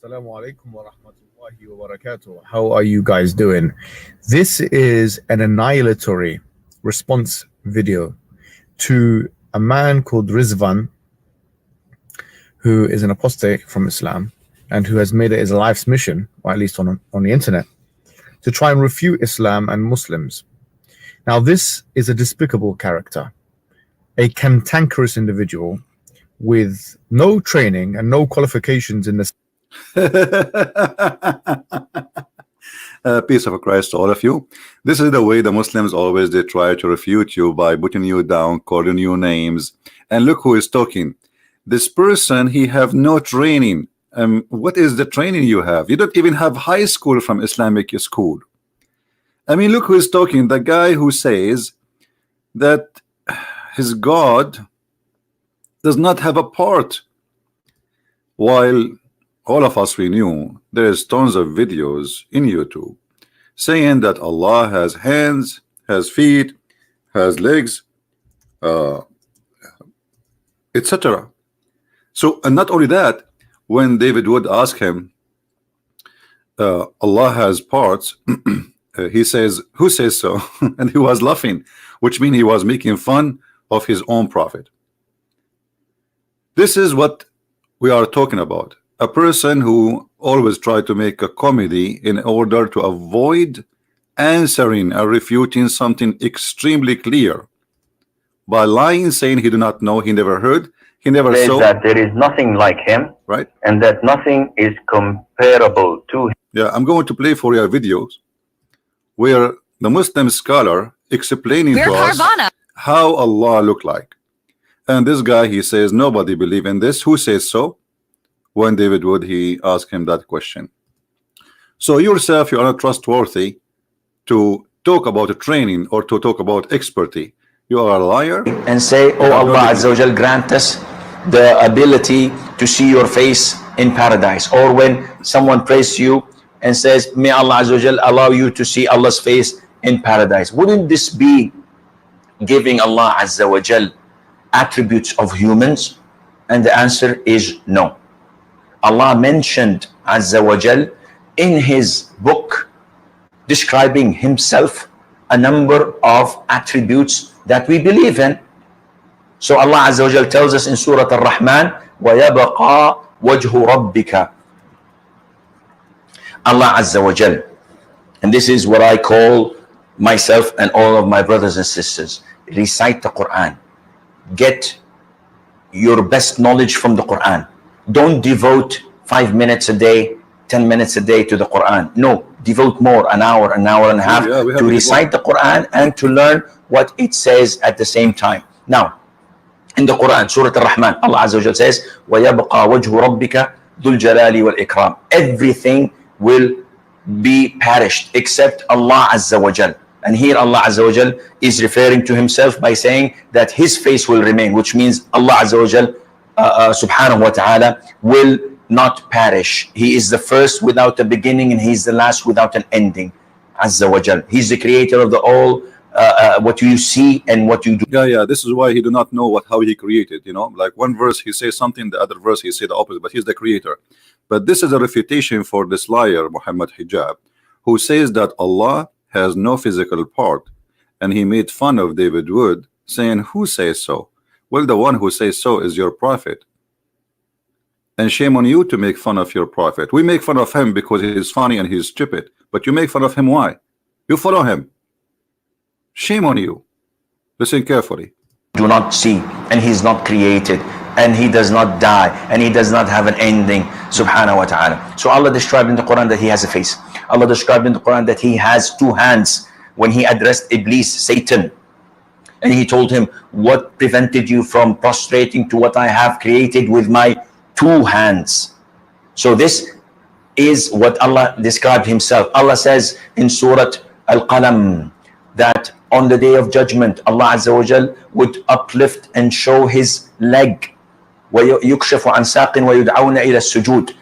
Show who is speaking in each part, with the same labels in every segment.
Speaker 1: Assalamu alaikum wa rahmatullahi wa barakatuh. How are you guys doing? This is an annihilatory response video to a man called Rizzwan, who is an apostate from Islam and who has made it his life's mission, or at least on the internet, to try and refute Islam and Muslims. Now, this is a despicable character, a cantankerous individual with no training and no qualifications in this.
Speaker 2: Peace of Christ to all of you. This is the way the Muslims always they try to refute you, by putting you down, calling you names. And look who is talking. This person, he have no training. What is the training you have? You don't even have high school from Islamic school. I mean, look who is talking. The guy who says that his God does not have a part, while all of us, we knew there's tons of videos in YouTube saying that Allah has hands, has feet, has legs, etc. So, and not only that, when David would ask him, Allah has parts, he says, who says so? And he was laughing, which means he was making fun of his own prophet. This is what we are talking about. A person who always try to make a comedy in order to avoid answering or refuting something extremely clear by lying, saying he do not know, he never heard, he never saw.
Speaker 3: That there is nothing like him,
Speaker 2: right?
Speaker 3: And that nothing is comparable to him.
Speaker 2: Yeah, I'm going to play for your videos where the Muslim scholar explaining to us how Allah look like. And this guy, he says nobody believe in this. Who says so? When David would, he asked him that question. So yourself, you are not trustworthy to talk about a training or to talk about expertise. You are a liar.
Speaker 4: And say, oh Allah Azza wa Jal, grant us the ability to see your face in paradise. Or when someone prays to you and says, may Allah Azza wa Jal allow you to see Allah's face in paradise. Wouldn't this be giving Allah Azza wa Jal attributes of humans? And the answer is no. Allah mentioned Azza wa Jal in his book describing himself a number of attributes that we believe in. So Allah Azza wa Jal tells us in Surah Ar-Rahman, وَيَبَقَى وَجْهُ رَبِّكَ. Allah Azza wa Jal, and this is what I call myself and all of my brothers and sisters, recite the Quran. Get your best knowledge from the Quran. Don't devote 5 minutes a day, 10 minutes a day to the Quran. No, devote more, an hour and a half to recite the Quran and to learn what it says at the same time. Now, in the Quran, Surah Ar-Rahman, Allah Azza wa Jal says, وَيَبْقَى وَجْهُ رَبِّكَ ذُو الْجَلَالِ وَالْإِكْرَامِ. Everything will be perished except Allah Azza wa Jal. And here Allah Azza wa Jal is referring to himself by saying that his face will remain, which means Allah Azza wa Jal subhanahu wa ta'ala will not perish. He is the first without a beginning and he's the last without an ending. Azza wa Jal. He's the creator of the all, what you see and what you do.
Speaker 2: Yeah, this is why he do not know how he created, you know, like one verse he says something, the other verse he said the opposite, but he's the creator. But this is a refutation for this liar Muhammad Hijab, who says that Allah has no physical part, and he made fun of David Wood, saying, who says so? Well, the one who says so is your prophet. And shame on you to make fun of your prophet. We make fun of him because he's funny and he's stupid. But you make fun of him, why? You follow him. Shame on you. Listen carefully.
Speaker 4: Do not see, and he's not created, and he does not die, and he does not have an ending, subhanahu wa ta'ala. So Allah described in the Quran that he has a face. Allah described in the Quran that he has 2 hands when he addressed Iblis, Satan. And he told him, what prevented you from prostrating to what I have created with my 2 hands? So this is what Allah described himself. Allah says in Surah Al-Qalam that on the day of judgment, Allah Azza wa Jal would uplift and show his leg. وَيُكْشَفُ عَنْ سَاقٍ وَيُدْعَوْنَ إِلَى السُّجُودِ.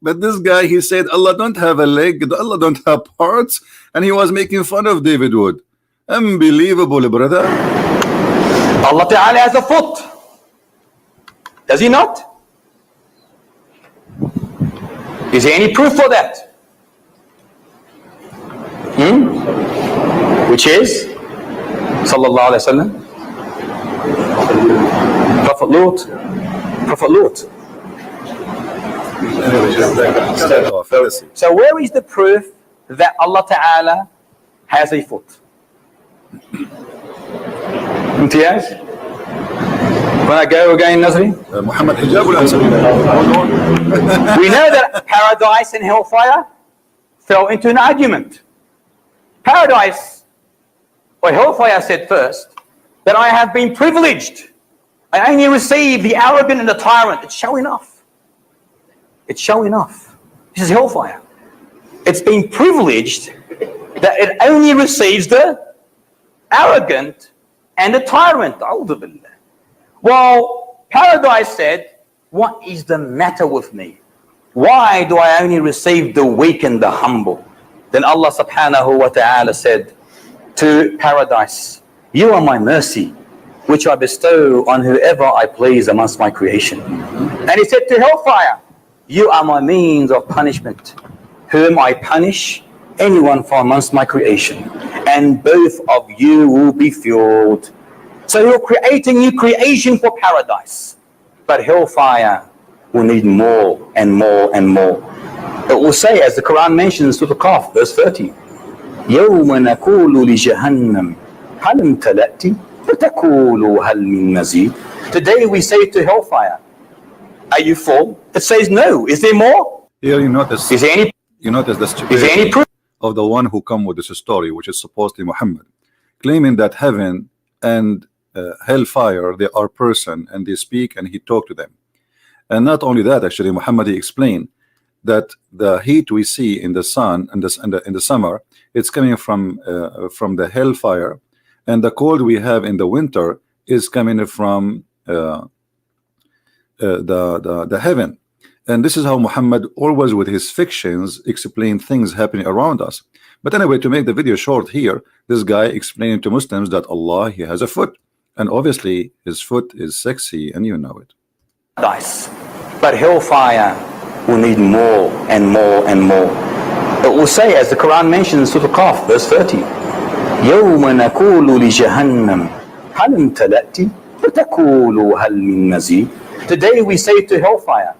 Speaker 2: But this guy, he said Allah don't have a leg, Allah don't have parts, and he was making fun of David Wood. Unbelievable, brother.
Speaker 5: Allah Ta'ala has a foot. Does he not? Is there any proof for that? Which is Sallallahu Alaihi Wasallam, Prophet Lut. Prophet Lut. So where is the proof that Allah Ta'ala has a foot? Imtiaz? When I go again, Nazri?
Speaker 2: Muhammad Hijab will answer.
Speaker 5: We know that paradise and hellfire fell into an argument. Paradise or hellfire said first that I have been privileged. I only receive the arrogant and the tyrant. It's showing off. It's showing off. This is hellfire. It's been privileged that it only receives the arrogant and the tyrant. Well, paradise said, what is the matter with me? Why do I only receive the weak and the humble? Then Allah subhanahu wa ta'ala said to paradise, you are my mercy, which I bestow on whoever I please amongst my creation. And he said to hellfire, you are my means of punishment, whom I punish anyone from amongst my creation. And both of you will be fueled. So you're creating new creation for paradise. But hellfire will need more and more and more. It will say, as the Quran mentions, Surah Qaf, verse 30, يَوْمَ نَقُولُ لِجَهَنَّمْ هَلْ امْتَلَأْتِ فَتَقُولُ هَلْ مِن مَزِيدٍ. Today we say to hellfire, are you full? It says no. Is there more?
Speaker 2: Here you notice,
Speaker 5: is there any,
Speaker 2: you notice the
Speaker 5: is there any
Speaker 2: stupidity
Speaker 5: proof
Speaker 2: of the one who come with this story, which is supposedly Muhammad, claiming that heaven and hellfire, they are person and they speak and he talked to them. And not only that, actually, Muhammad, he explained that the heat we see in the sun and in the summer, it's coming from the hellfire, and the cold we have in the winter is coming from the heaven. And this is how Muhammad always with his fictions explain things happening around us. But anyway, to make the video short here, this guy explaining to Muslims that Allah, he has a foot, and obviously his foot is sexy, and you know it.
Speaker 5: Nice. But hellfire will need more and more and more. It will say, as the Quran mentions, Surah Qaf, verse 30, يَوْمَ نَقُولُ لِجَهَنَّمْ هَلْ امْتَلَأْتِ فَتَقُولُ هَلْ مِن مَزِيدٍ. Today we say to hellfire,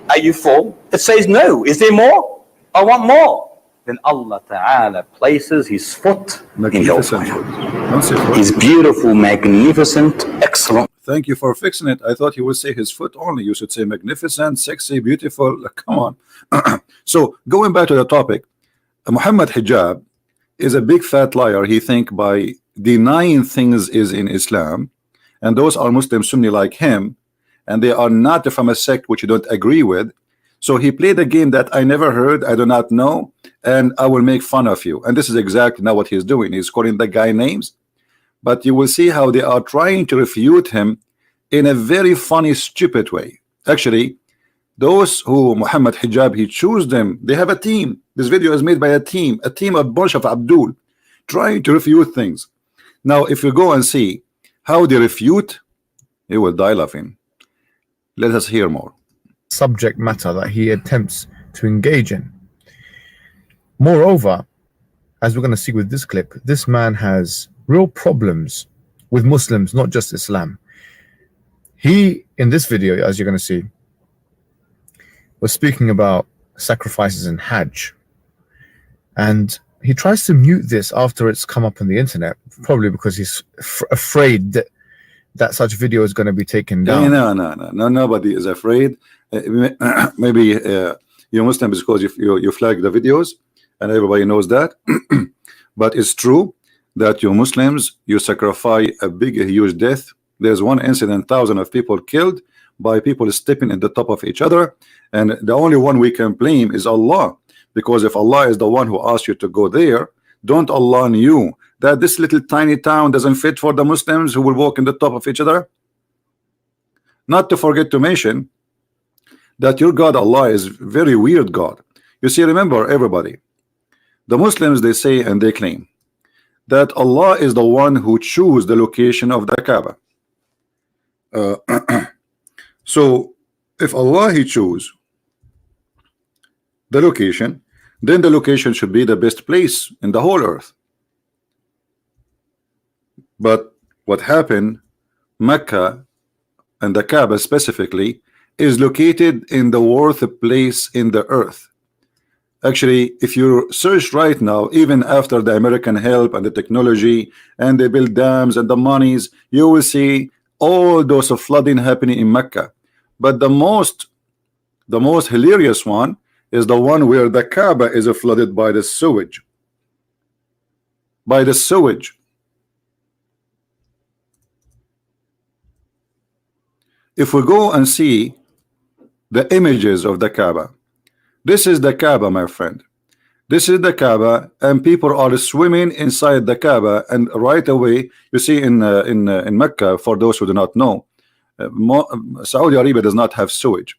Speaker 5: are you full? It says no. Is there more? I want more. Then Allah Ta'ala places his foot in hellfire. His beautiful, magnificent, excellent.
Speaker 2: Thank you for fixing it. I thought you would say his foot only. You should say magnificent, sexy, beautiful. Come on. So going back to the topic, Muhammad Hijab is a big fat liar. He think by denying things is in Islam, and those are Muslim Sunni like him, and they are not from a sect which you don't agree with. So he played a game that I never heard, I do not know, and I will make fun of you. And this is exactly now what he's doing. He's calling the guy names, but you will see how they are trying to refute him in a very funny, stupid way. Actually, those who Muhammad Hijab, he choose them, they have a team. This video is made by a team of bunch of Abdul trying to refute things. Now if you go and see how they refute, you will die laughing. Let us hear more.
Speaker 1: Subject matter that he attempts to engage in. Moreover, as we're going to see with this clip, this man has real problems with Muslims, not just Islam. He, in this video, as you're going to see, was speaking about sacrifices in Hajj, and he tries to mute this after it's come up on the internet, probably because he's afraid that such video is going to be taken down.
Speaker 2: No, nobody is afraid. Maybe you're Muslim because you flag the videos and everybody knows that. But it's true that you Muslims, you sacrifice a huge death. There's one incident, thousands of people killed by people stepping at the top of each other, and the only one we can blame is Allah, because if Allah is the one who asked you to go there, don't Allah knew that this little tiny town doesn't fit for the Muslims who will walk in the top of each other? Not to forget to mention that your God Allah is very weird God. You see, remember everybody, the Muslims, they say and they claim that Allah is the one who choose the location of the Kaaba. So if Allah he choose the location, then the location should be the best place in the whole earth. But what happened, Mecca and the Kaaba specifically is located in the worst place in the earth. Actually, if you search right now, even after the American help and the technology and they build dams and the monies, you will see all those of flooding happening in Mecca. But the most hilarious one is the one where the Kaaba is flooded by the sewage. By the sewage. If we go and see the images of the Kaaba, this is the Kaaba, my friend. This is the Kaaba, and people are swimming inside the Kaaba. And right away, you see in Mecca, for those who do not know, Saudi Arabia does not have sewage.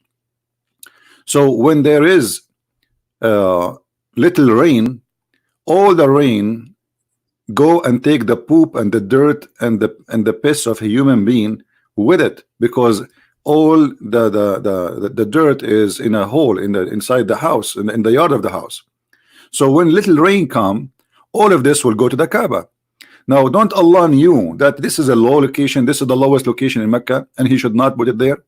Speaker 2: So when there is little rain, all the rain go and take the poop and the dirt and the piss of a human being with it, because all the dirt is in a hole inside the house, in the yard of the house. So when little rain come, all of this will go to the Kaaba. Now, don't Allah knew that this is a low location, this is the lowest location in Mecca, and He should not put it there?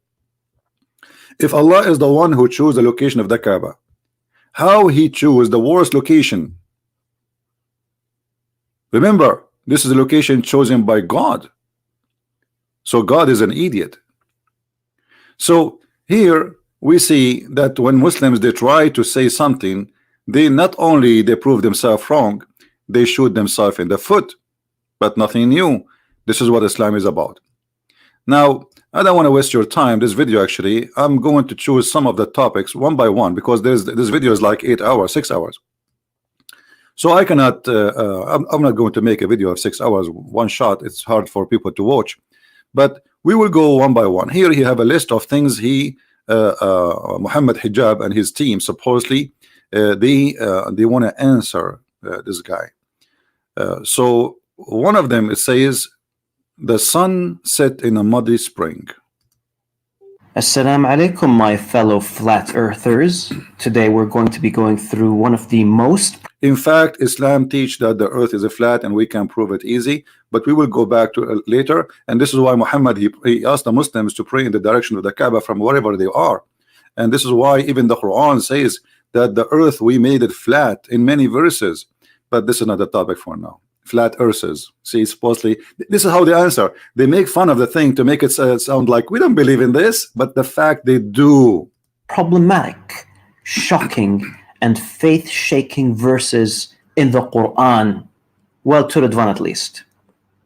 Speaker 2: If Allah is the one who chose the location of the Kaaba, how He chose the worst location? Remember, this is a location chosen by God. So God is an idiot. So here we see that when Muslims they try to say something, they not only they prove themselves wrong, they shoot themselves in the foot. But nothing new. This is what Islam is about. Now, I don't want to waste your time. This video, actually, I'm going to choose some of the topics one by one, because this video is like 8 hours, 6 hours. So I cannot. I'm not going to make a video of 6 hours one shot. It's hard for people to watch. But we will go one by one. Here you have a list of things Muhammad Hijab and his team supposedly they want to answer this guy. So one of them, it says the sun set in a muddy spring.
Speaker 6: Assalamu alaikum, my fellow flat earthers. Today we're going to be going through one of the most...
Speaker 2: In fact, Islam teach that the earth is a flat and we can prove it easy, but we will go back to it later. And this is why Muhammad, he asked the Muslims to pray in the direction of the Kaaba from wherever they are. And this is why even the Quran says that the earth, we made it flat in many verses. But this is not the topic for now. Flat earthers. See, supposedly, this is how they answer. They make fun of the thing to make it sound like we don't believe in this, but the fact they do.
Speaker 6: Problematic, shocking, and faith-shaking verses in the Quran. Well, to Rizzwan at least.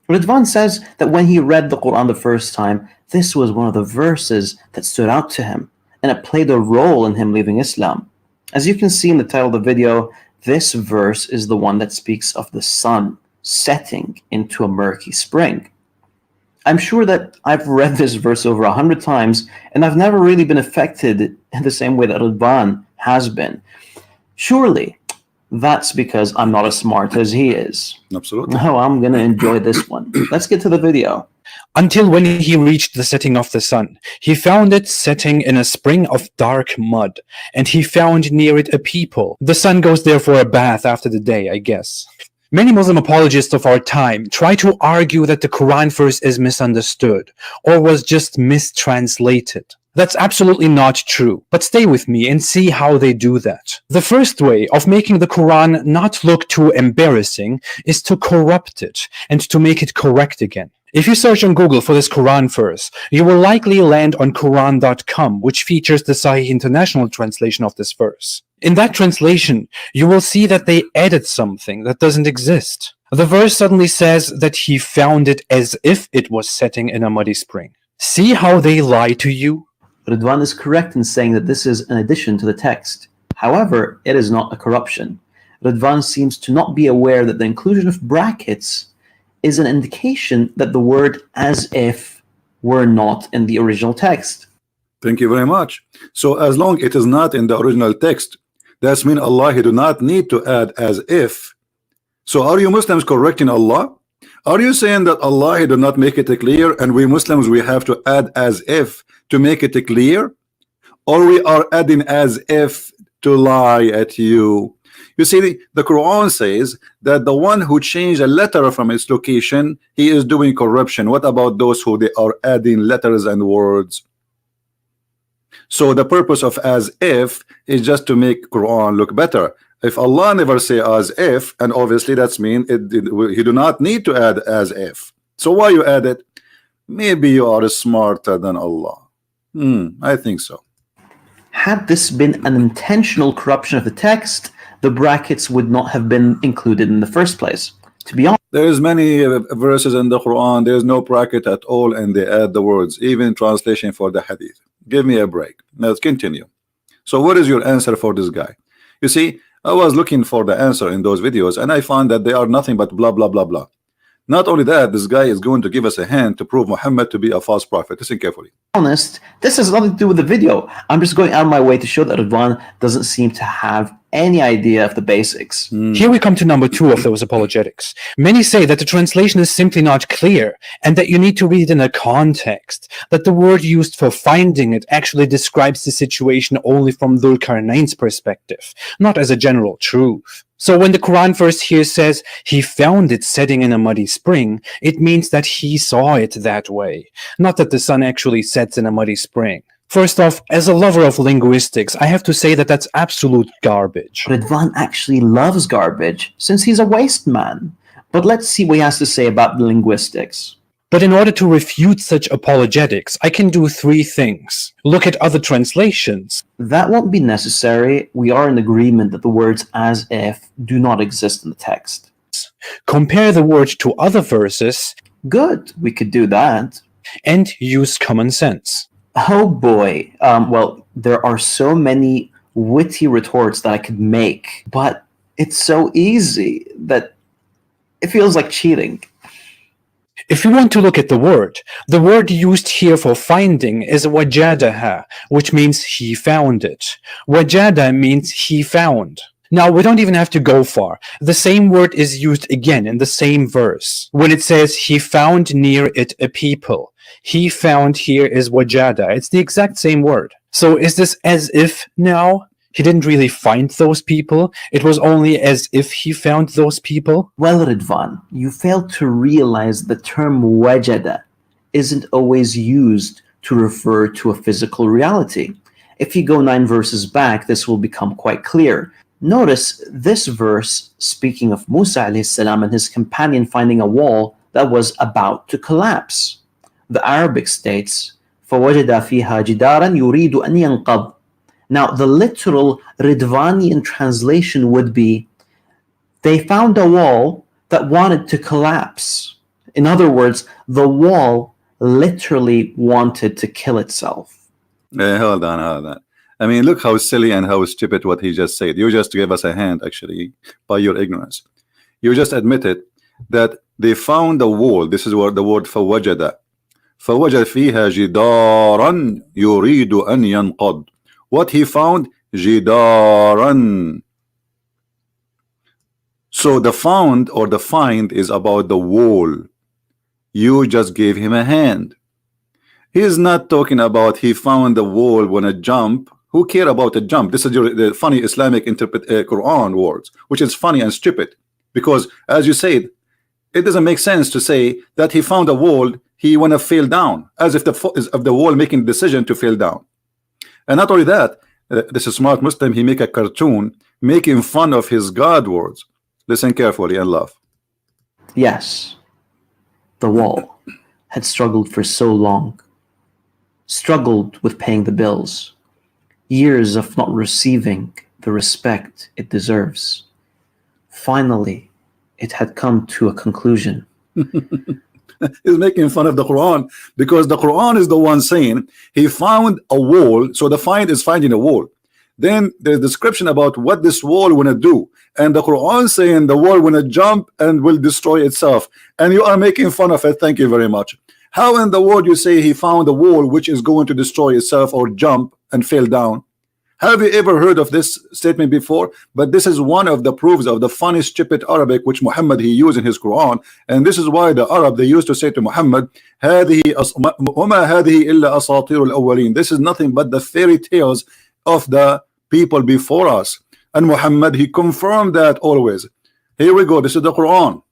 Speaker 6: Rizzwan says that when he read the Quran the first time, this was one of the verses that stood out to him, and it played a role in him leaving Islam. As you can see in the title of the video, this verse is the one that speaks of the sun setting into a murky spring. I'm sure that I've read this verse over 100 times, and I've never really been affected in the same way that Rizzwan has been. Surely, that's because I'm not as smart as he is.
Speaker 2: Absolutely.
Speaker 6: No, I'm going to enjoy this one. Let's get to the video.
Speaker 7: Until when he reached the setting of the sun, he found it setting in a spring of dark mud, and he found near it a people. The sun goes there for a bath after the day, I guess. Many Muslim apologists of our time try to argue that the Quran verse is misunderstood or was just mistranslated. That's absolutely not true, but stay with me and see how they do that. The first way of making the Quran not look too embarrassing is to corrupt it and to make it correct again. If you search on Google for this Quran verse, you will likely land on Quran.com, which features the Sahih International translation of this verse. In that translation, you will see that they added something that doesn't exist. The verse suddenly says that he found it as if it was setting in a muddy spring. See how they lie to you?
Speaker 6: Rizzwan is correct in saying that this is an addition to the text. However, it is not a corruption. Rizzwan seems to not be aware that the inclusion of brackets is an indication that the word as if were not in the original text.
Speaker 2: Thank you very much. So as long it is not in the original text, that means Allah he do not need to add as if. So are you Muslims correcting Allah? Are you saying that Allah he do not make it clear and we Muslims we have to add as if to make it clear? Or we are adding as if to lie at you. You see, the Quran says that the one who changed a letter from its location, he is doing corruption. What about those who they are adding letters and words? So the purpose of as if is just to make Quran look better. If Allah never say as if, and obviously that's mean he do not need to add as if. So why you add it? Maybe you are smarter than Allah. I think so.
Speaker 6: Had this been an intentional corruption of the text, the brackets would not have been included in the first place. To be honest,
Speaker 2: there is many verses in the Quran, there is no bracket at all, and they add the words, even translation for the hadith. Give me a break. Let's continue. So what is your answer for this guy? You see, I was looking for the answer in those videos, and I found that they are nothing but blah blah blah blah. Not only that, this guy is going to give us a hint to prove Muhammad to be a false prophet. Listen carefully.
Speaker 6: This has nothing to do with the video. I'm just going out of my way to show that Rizzwan doesn't seem to have any idea of the basics.
Speaker 7: Here we come to number 2 of those apologetics. Many say that the translation is simply not clear and that you need to read it in a context, that the word used for finding it actually describes the situation only from Dhul Qarnayn's perspective, not as a general truth. So when the Quran verse here says he found it setting in a muddy spring, it means that he saw it that way, not that the sun actually sets in a muddy spring. First off, as a lover of linguistics, I have to say that that's absolute garbage.
Speaker 6: Rizzwan actually loves garbage since he's a waste man. But let's see what he has to say about the linguistics.
Speaker 7: But in order to refute such apologetics, I can do 3 things. Look at other translations.
Speaker 6: That won't be necessary. We are in agreement that the words as if do not exist in the text.
Speaker 7: Compare the word to other verses.
Speaker 6: Good, we could do that.
Speaker 7: And use common sense.
Speaker 6: Oh boy. Well, there are so many witty retorts that I could make, but it's so easy that it feels like cheating.
Speaker 7: If you want to look at the word used here for finding is wajadaha, which means he found it. Wajada means he found. Now, we don't even have to go far. The same word is used again in the same verse. When it says he found near it a people. He found here is wajada. It's the exact same word. So is this as if now? He didn't really find those people. It was only as if he found those people.
Speaker 6: Well, Rizzwan, you fail to realize the term wajada isn't always used to refer to a physical reality. If you go 9 verses back, this will become quite clear. Notice this verse speaking of Musa alayhi salam and his companion finding a wall that was about to collapse. The Arabic states, فَوَجَدَ فِيهَا جِدَارًا يُرِيدُ أَنْ يَنْقَضْ. Now, the literal Riddvanian translation would be, they found a wall that wanted to collapse. In other words, the wall literally wanted to kill itself.
Speaker 2: Hold on. I mean, look how silly and how stupid what he just said. You just gave us a hand, actually, by your ignorance. You just admitted that they found a wall. This is where the word فَوَجَدَ فِيهَا جِدَارًا يُرِيدُ أَنْ يَنْقَضْ. What he found, jidaran. So the found or the find is about the wall. You just gave him a hand. He is not talking about he found the wall when a jump. Who care about a jump? This is the funny Islamic Quran words, which is funny and stupid. Because as you said, it doesn't make sense to say that he found a wall, he wanna fall down, as if the wall making the decision to fall down. And not only that, this is smart Muslim, he make a cartoon making fun of his God words. Listen carefully and laugh.
Speaker 6: Yes, the wall had struggled for so long, struggled with paying the bills, years of not receiving the respect it deserves. Finally, it had come to a conclusion.
Speaker 2: He's making fun of the Quran because the Quran is the one saying he found a wall. So the find is finding a wall. Then there's description about what this wall wanna do, and the Quran saying the wall wanna jump and will destroy itself, and you are making fun of it. Thank you very much. How in the world you say he found a wall which is going to destroy itself or jump and fall down? Have you ever heard of this statement before? But this is one of the proofs of the funny stupid Arabic which Muhammad he used in his Quran, and this is why the Arab they used to say to Muhammad, هذه وما هذه إلا أساطير الأولين. This is nothing but the fairy tales of the people before us, and Muhammad, he confirmed that always. Here we go. This is the Quran.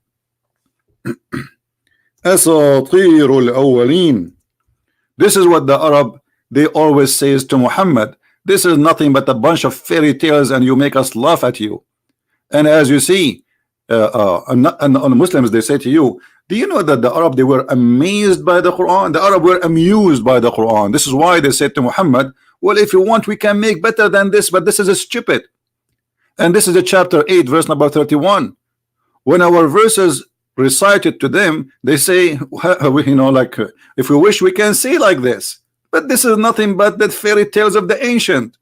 Speaker 2: أساطير الأولين. This is what the Arab, they always says to Muhammad. This is nothing but a bunch of fairy tales, and you make us laugh at you. And as you see, and Muslims, they say to you, do you know that the Arab, they were amazed by the Quran? The Arab were amused by the Quran. This is why they said to Muhammad, well, if you want, we can make better than this, but this is a stupid. And this is a chapter 8, verse number 31. When our verses recited to them, they say, you know, like, if we wish, we can say like this, but this is nothing but the fairy tales of the ancient.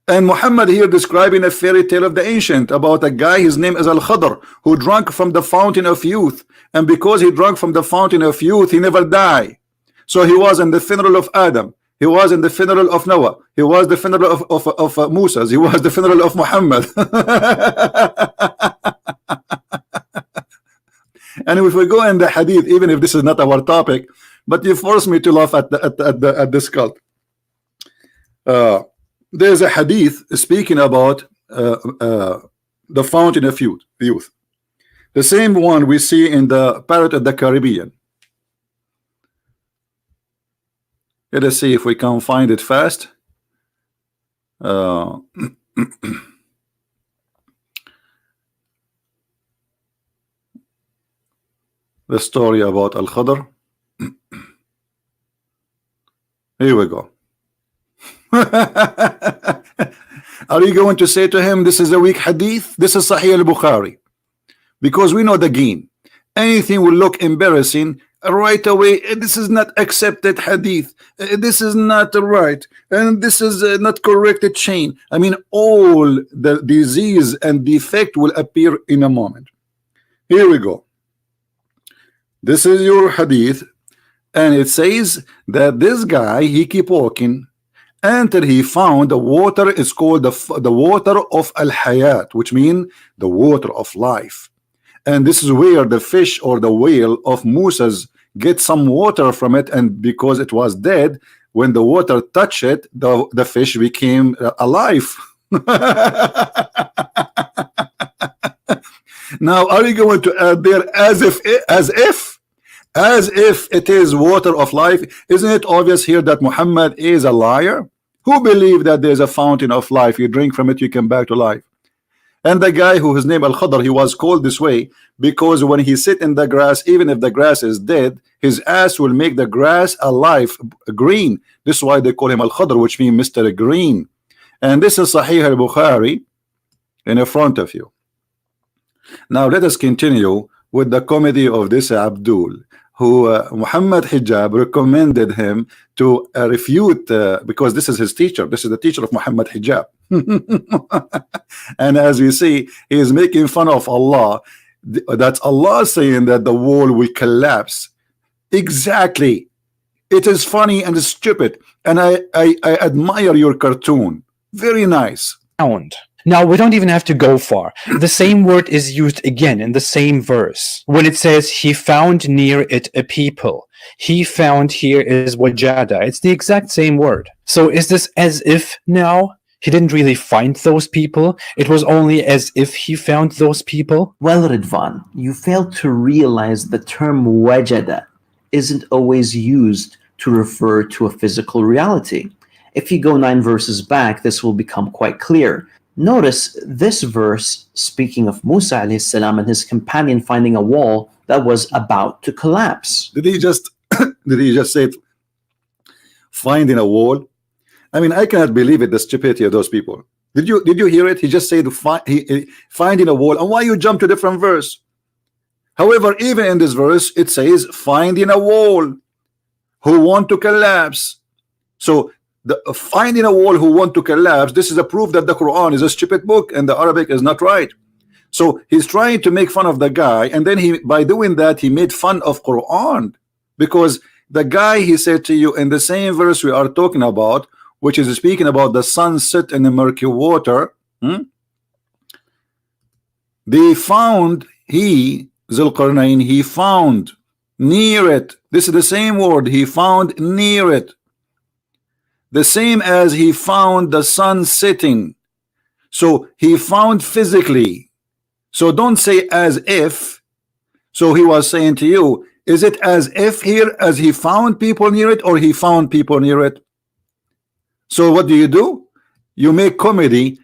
Speaker 2: And Muhammad here describing a fairy tale of the ancient about a guy, his name is Al-Khadr, who drank from the fountain of youth, and because he drank from the fountain of youth, he never died. So he was in the funeral of Adam, he was in the funeral of Noah, he was the funeral of Musa, he was the funeral of Muhammad. And if we go in the hadith, even if this is not our topic, but you force me to laugh at this cult. There's a hadith speaking about the fountain of youth, the same one we see in the Parrot of the Caribbean. Let us see if we can find it fast. The story about Al-Khadr. Here we go. Are you going to say to him, this is a weak hadith? This is Sahih al-Bukhari. Because we know the game. Anything will look embarrassing right away. This is not accepted hadith. This is not right. And this is not corrected chain. I mean, all the disease and defect will appear in a moment. Here we go. This is your hadith. And it says that this guy, he keep walking until he found the water. Is called the water of al-hayat, which means the water of life. And this is where the fish or the whale of Musa's get some water from it, and because it was dead, when the water touched it, the fish became alive. Now, are you going to add there as if it is water of life? Isn't it obvious here that Muhammad is a liar? Who believe that there's a fountain of life, you drink from it, you come back to life? And the guy who his name Al-Khadr, he was called this way because when he sit in the grass, even if the grass is dead, his ass will make the grass alive, green. This is why they call him Al-Khadr, which means Mr. Green. And this is Sahih al-Bukhari in front of you. Now let us continue with the comedy of this Abdul, who Muhammad Hijab recommended him to refute, because this is his teacher. This is the teacher of Muhammad Hijab. And as we see, he is making fun of Allah. That's Allah saying that the wall will collapse. Exactly. It is funny and stupid. And I admire your cartoon. Very nice.
Speaker 7: Now, we don't even have to go far. The same word is used again in the same verse. When it says, he found near it a people. He found here is wajada. It's the exact same word. So is this as if now he didn't really find those people? It was only as if he found those people?
Speaker 6: Well, Rizzwan, you fail to realize the term wajada isn't always used to refer to a physical reality. If you go 9 verses back, this will become quite clear. Notice this verse speaking of Musa alayhi salam and his companion finding a wall that was about to collapse.
Speaker 2: Did he just say finding a wall? I mean, I cannot believe it, the stupidity of those people. Did you hear it? He just said finding a wall. And why you jump to different verse? However, even in this verse, it says finding a wall who want to collapse. So finding a wall who want to collapse, this is a proof that the Quran is a stupid book and the Arabic is not right. So he's trying to make fun of the guy, and then by doing that he made fun of Quran, because the guy, he said to you in the same verse we are talking about, which is speaking about the sunset in the murky water, they found, Zulqarnain, he found near it. This is the same word, he found near it. the same as he found the sun setting. So he found physically. So don't say as if. So he was saying to you, is it as if here as he found people near it, or he found people near it? So what do? You make comedy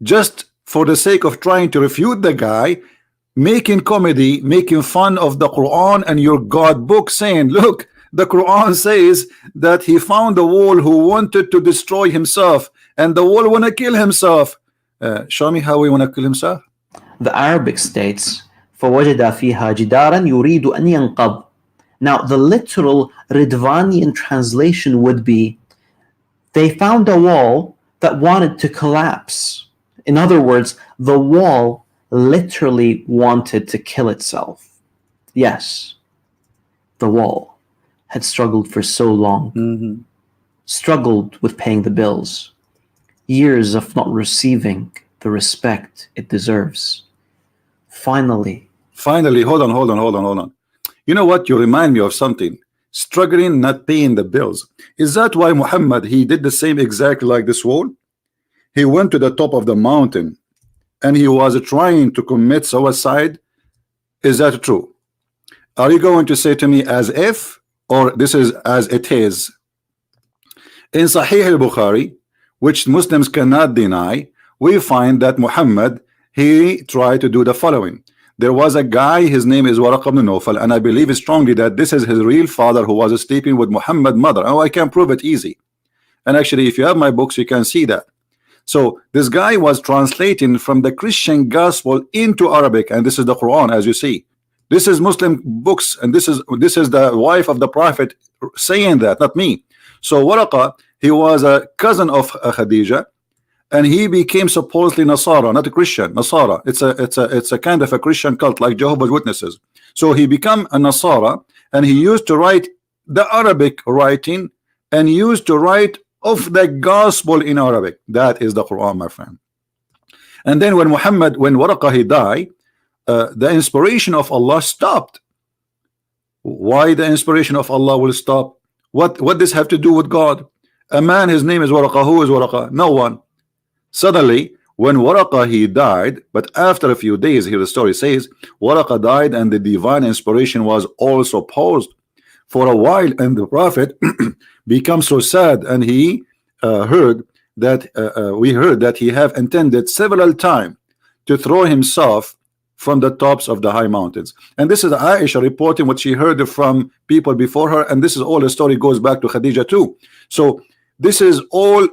Speaker 2: just for the sake of trying to refute the guy, making comedy, making fun of the Quran and your God book, saying, look, the Quran says that he found a wall who wanted to destroy himself, and the wall want to kill himself. Show me how he want to kill himself.
Speaker 6: The Arabic states, فَوَجَدَ فِيهَا جِدَارًا يُرِيدُ أَنْ يَنْقَضْ. Now, the literal Riddvanian translation would be, they found a wall that wanted to collapse. In other words, the wall literally wanted to kill itself. Yes, the wall had struggled for so long, struggled with paying the bills, years of not receiving the respect it deserves. Finally,
Speaker 2: hold on. You know what? You remind me of something. Struggling, not paying the bills. Is that why Muhammad, he did the same exactly like this wall? He went to the top of the mountain and he was trying to commit suicide. Is that true? Are you going to say to me as if, or this is as it is? In Sahih al-Bukhari, which Muslims cannot deny, we find that Muhammad, he tried to do the following. There was a guy, his name is Waraq ibn Nawfal, and I believe strongly that this is his real father who was sleeping with Muhammad's mother. Oh, I can prove it easy. And actually, if you have my books, you can see that. So this guy was translating from the Christian gospel into Arabic, and this is the Quran, as you see. This is Muslim books, and this is the wife of the Prophet saying that, not me. So Waraqa, he was a cousin of Khadija, and he became supposedly Nasara, not a Christian. Nasara, it's a kind of a Christian cult like Jehovah's Witnesses. So he became a Nasara, and he used to write the Arabic writing and used to write of the gospel in Arabic. That is the Quran, my friend. And then when Waraqa he died, the inspiration of Allah stopped. Why the inspiration of Allah will stop? What does have to do with God? A man, his name is Waraqa. Who is Waraqa? No one. Suddenly, when Waraqa he died, but after a few days, here the story says, Waraqa died and the divine inspiration was also paused for a while, and the Prophet became so sad, and he heard that he have intended several times to throw himself from the tops of the high mountains. And this is Aisha reporting what she heard from people before her, and this is all the story goes back to Khadija too. So this is all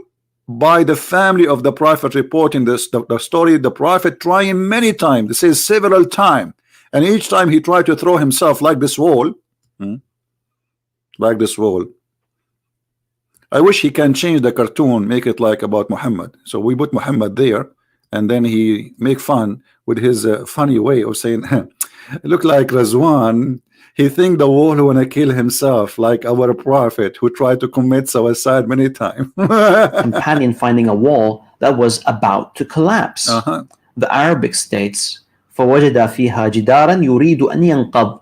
Speaker 2: by the family of the Prophet reporting this, the story. The Prophet trying many times, this is several times, and each time he tried to throw himself like this wall, like this wall. I wish he can change the cartoon, make it like about Muhammad. So we put Muhammad there, and then he make fun with his funny way of saying, look like Rizzwan. He think the wall wanna kill himself like our Prophet who tried to commit suicide many times.
Speaker 6: companion finding a wall that was about to collapse. The Arabic states, فَوَجَدَ فِيهَا جِدَارًا يُرِيدُ أَنْ يَنْقَضْ.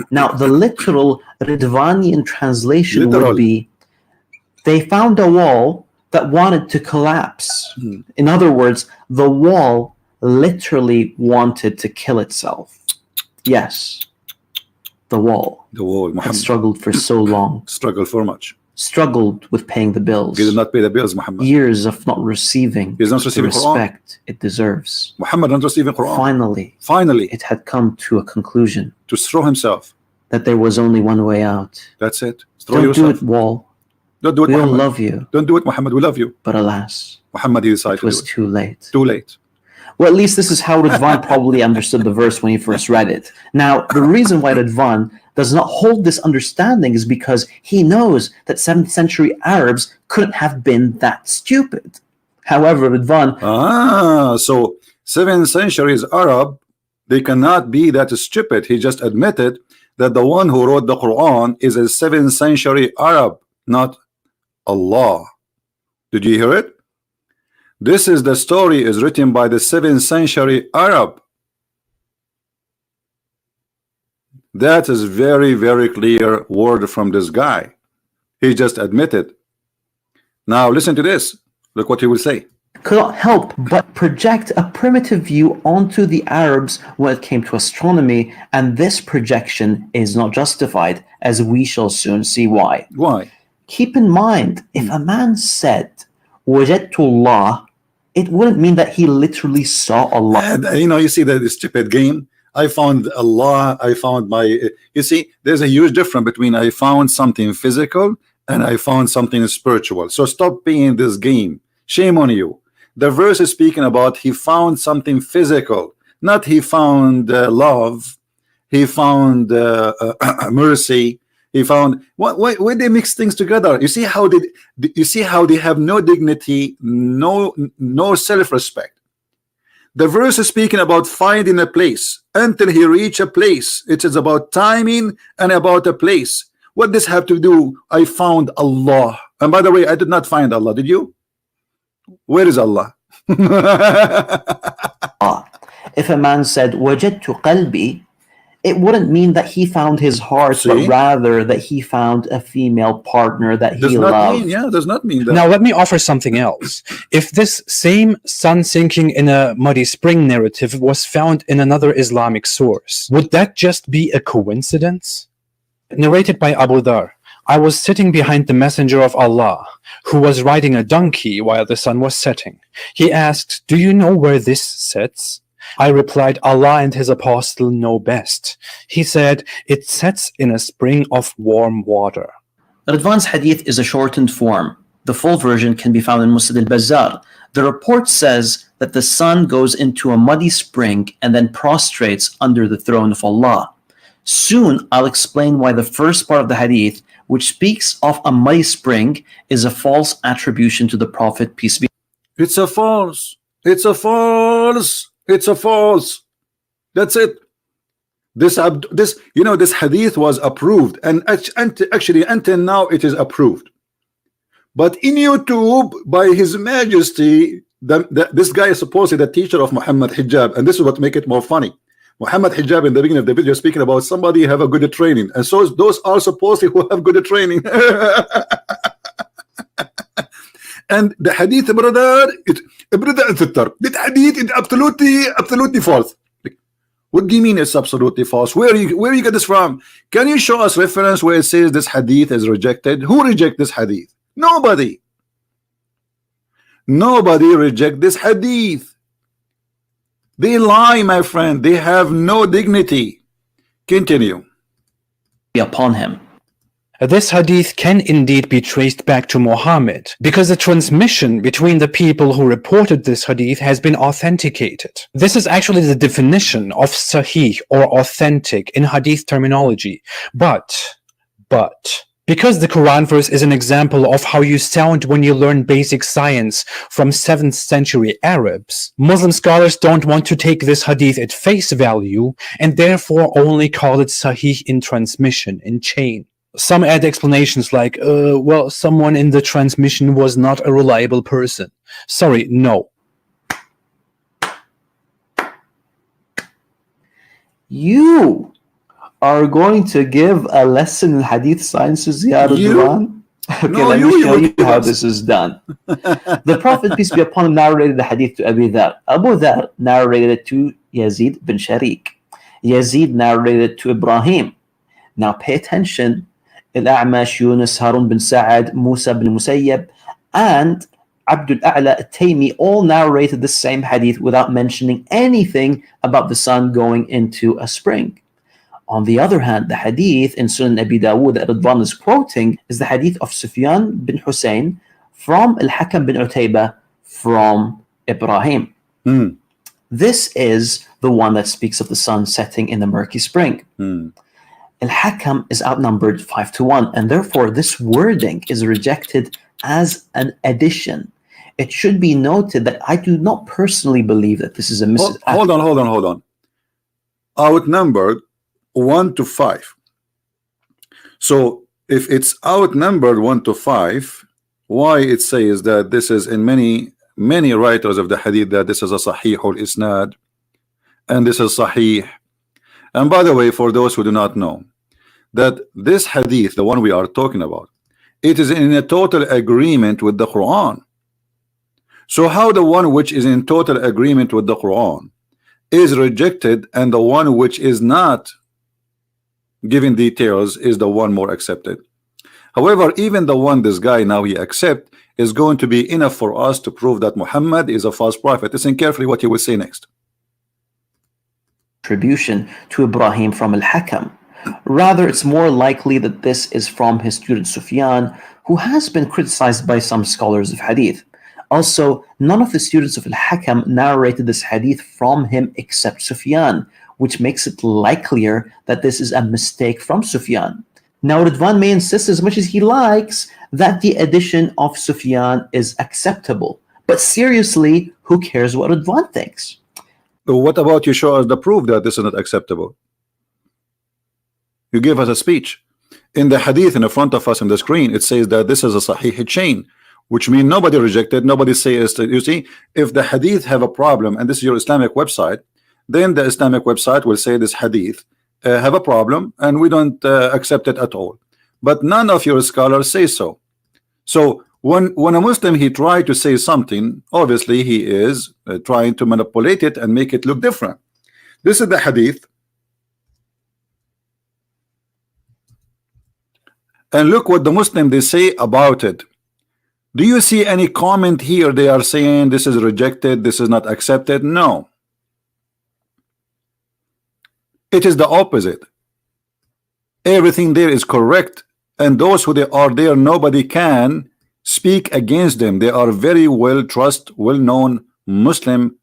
Speaker 6: Now, the literal Riddvanian translation would be, they found a wall that wanted to collapse. In other words, the wall literally wanted to kill itself. Yes, the wall had struggled for so long.
Speaker 2: Struggled for much.
Speaker 6: Struggled with paying the bills.
Speaker 2: He did not pay the bills, Muhammad.
Speaker 6: Years of not receiving
Speaker 2: the
Speaker 6: respect it deserves.
Speaker 2: Muhammad not receiving Quran.
Speaker 6: Finally, it had come to a conclusion.
Speaker 2: To throw himself.
Speaker 6: That there was only one way out.
Speaker 2: That's it.
Speaker 6: Don't do it, wall.
Speaker 2: Don't do it,
Speaker 6: we
Speaker 2: Muhammad.
Speaker 6: don't love you.
Speaker 2: Don't do it, Muhammad. We love you.
Speaker 6: But alas,
Speaker 2: Muhammad, he decided
Speaker 6: it was too late.
Speaker 2: Too late.
Speaker 6: Well, at least this is how Rizzwan probably understood the verse when he first read it. Now, the reason why Rizzwan does not hold this understanding is because he knows that 7th century Arabs couldn't have been that stupid. However, Rizzwan...
Speaker 2: so 7th century's Arab, they cannot be that stupid. He just admitted that the one who wrote the Quran is a 7th century Arab, not Allah. Did you hear it? This is the story is written by the 7th century Arab. That is very, very clear word from this guy. He just admitted. Now listen to this. Look what he will say.
Speaker 6: Could not help but project a primitive view onto the Arabs when it came to astronomy, and this projection is not justified, as we shall soon see why.
Speaker 2: Why?
Speaker 6: Keep in mind, if a man said, "Wajadtu Allah," it wouldn't mean that he literally saw Allah.
Speaker 2: You know, you see that stupid game. I found Allah. I found my. You see, there's a huge difference between I found something physical and I found something spiritual. So stop playing this game. Shame on you. The verse is speaking about he found something physical, not he found love. He found mercy. He found why they mix things together. You see how they have no dignity, no self-respect. The verse is speaking about finding a place until he reach a place. It is about timing and about a place. What does have to do? I found Allah. And by the way, I did not find Allah. Did you? Where is Allah?
Speaker 6: If a man said "Wajadtu qalbi," it wouldn't mean that he found his heart, but rather that he found a female partner that he loved.
Speaker 2: Does not mean that.
Speaker 7: Now let me offer something else. If this same sun sinking in a muddy spring narrative was found in another Islamic source, would that just be a coincidence? Narrated by Abu Dhar, I was sitting behind the Messenger of Allah, who was riding a donkey while the sun was setting. He asked, "Do you know where this sets?" I replied, "Allah and his apostle know best." He said, "It sets in a spring of warm water."
Speaker 6: Rizzwan's hadith is a shortened form. The full version can be found in Musnad al-Bazzar. The report says that the sun goes into a muddy spring and then prostrates under the throne of Allah. Soon I'll explain why the first part of the hadith, which speaks of a muddy spring, is a false attribution to the Prophet, peace be.
Speaker 2: It's a false. It's a false. It's a false. That's it. This hadith was approved, and actually until now it is approved. But in YouTube, by His Majesty, this guy is supposedly the teacher of Muhammad Hijab, and this is what makes it more funny. Muhammad Hijab in the beginning of the video speaking about somebody have a good training, and so those are supposedly who have good training. And the hadith, brother, that hadith is absolutely false. What do you mean it's absolutely false? Where you get this from? Can you show us reference where it says this hadith is rejected? Who reject this hadith? Nobody. Nobody reject this hadith. They lie, my friend. They have no dignity. Continue.
Speaker 6: Upon him.
Speaker 7: This hadith can indeed be traced back to Muhammad, because the transmission between the people who reported this hadith has been authenticated. This is actually the definition of sahih or authentic in hadith terminology. But, because the Quran verse is an example of how you sound when you learn basic science from 7th century Arabs, Muslim scholars don't want to take this hadith at face value and therefore only call it sahih in transmission, in chain. Some add explanations like, well, someone in the transmission was not a reliable person. Sorry, no.
Speaker 6: You are going to give a lesson in hadith sciences, Ya Rizzwan? Okay, let me show you how this is done. The Prophet, peace be upon him, narrated the hadith to Abu Dhar. Abu Dhar narrated it to Yazid bin Sharik. Yazid narrated it to Ibrahim. Now pay attention. Al-A'mash, Yunus, Harun bin Sa'ad, Musa bin Musayyab, and Abdul A'la al-Taymi all narrated the same hadith without mentioning anything about the sun going into a spring. On the other hand, the hadith in Sunan Abi Dawud that Rizzwan is quoting is the hadith of Sufyan bin Hussein from Al-Hakam bin Utaybah from Ibrahim. This is the one that speaks of the sun setting in the murky spring. Al-Hakam is outnumbered 5-1, and therefore this wording is rejected as an addition. It should be noted that I do not personally believe that this is a
Speaker 2: hold on. Outnumbered 1-5. So if it's outnumbered 1-5, why it says that this is in many writers of the hadith that this is a sahih al-isnad and this is sahih. And by the way, for those who do not know, that this hadith, the one we are talking about, it is in a total agreement with the Quran. So how the one which is in total agreement with the Quran is rejected, and the one which is not giving details is the one more accepted? However, even the one this guy now he accept is going to be enough for us to prove that Muhammad is a false prophet. Listen carefully what he will say next.
Speaker 6: Attribution to Ibrahim from Al-Hakam. Rather, it's more likely that this is from his student Sufyan, who has been criticized by some scholars of hadith. Also, none of the students of Al-Hakam narrated this hadith from him except Sufyan, which makes it likelier that this is a mistake from Sufyan. Now, Rizzwan may insist as much as he likes that the addition of Sufyan is acceptable. But seriously, who cares what Rizzwan thinks?
Speaker 2: What about you show us the proof that this is not acceptable? You give us a speech. In the hadith in the front of us on the screen, it says that this is a sahih chain, which means nobody rejected, nobody says. You see, if the hadith have a problem, and this is your Islamic website, then the Islamic website will say this hadith have a problem, and we don't accept it at all. But none of your scholars say so. So when a Muslim he try to say something, obviously he is trying to manipulate it and make it look different. This is the hadith, and look what the Muslim they say about it. Do you see any comment here? They are saying this is rejected, this is not accepted. No, it is the opposite. Everything there is correct, and those who they are there, nobody can speak against them. They are very well trusted, well-known Muslim.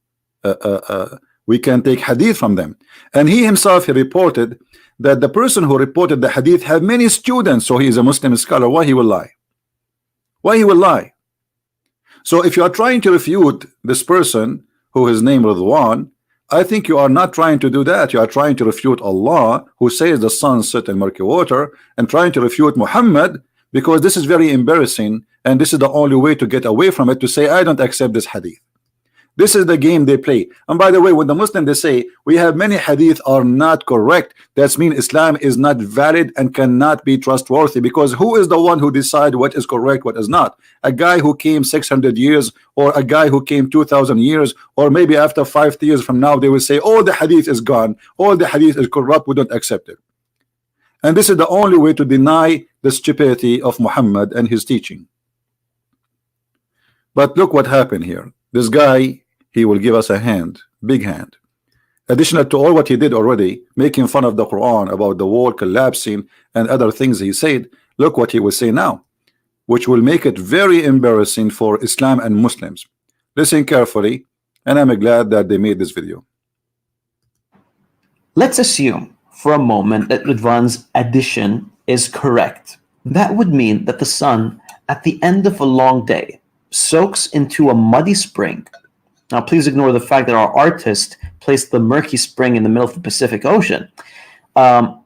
Speaker 2: We can take hadith from them, and he himself he reported that the person who reported the hadith had many students, so he is a Muslim scholar. Why he will lie? Why he will lie? So if you are trying to refute this person who is named Rizzwan, I think you are not trying to do that. You are trying to refute Allah, who says the sun set in murky water, and trying to refute Muhammad, because this is very embarrassing, and this is the only way to get away from it, to say I don't accept this hadith. This is the game they play. And by the way, when the Muslim they say we have many hadith are not correct, that means Islam is not valid and cannot be trustworthy, because who is the one who decide what is correct, what is not? A guy who came 600 years, or a guy who came 2,000 years, or maybe after 5 years from now they will say all the hadith is gone, all the hadith is corrupt, we don't accept it. And this is the only way to deny the stupidity of Muhammad and his teaching. But look what happened here. This guy, he will give us a hand, big hand. Additional to all what he did already, making fun of the Quran about the wall collapsing and other things he said, look what he will say now, which will make it very embarrassing for Islam and Muslims. Listen carefully, and I'm glad that they made this video.
Speaker 6: Let's assume for a moment that Rizzwan's addition is correct. That would mean that the sun, at the end of a long day, soaks into a muddy spring. Now, please ignore the fact that our artist placed the murky spring in the middle of the Pacific Ocean.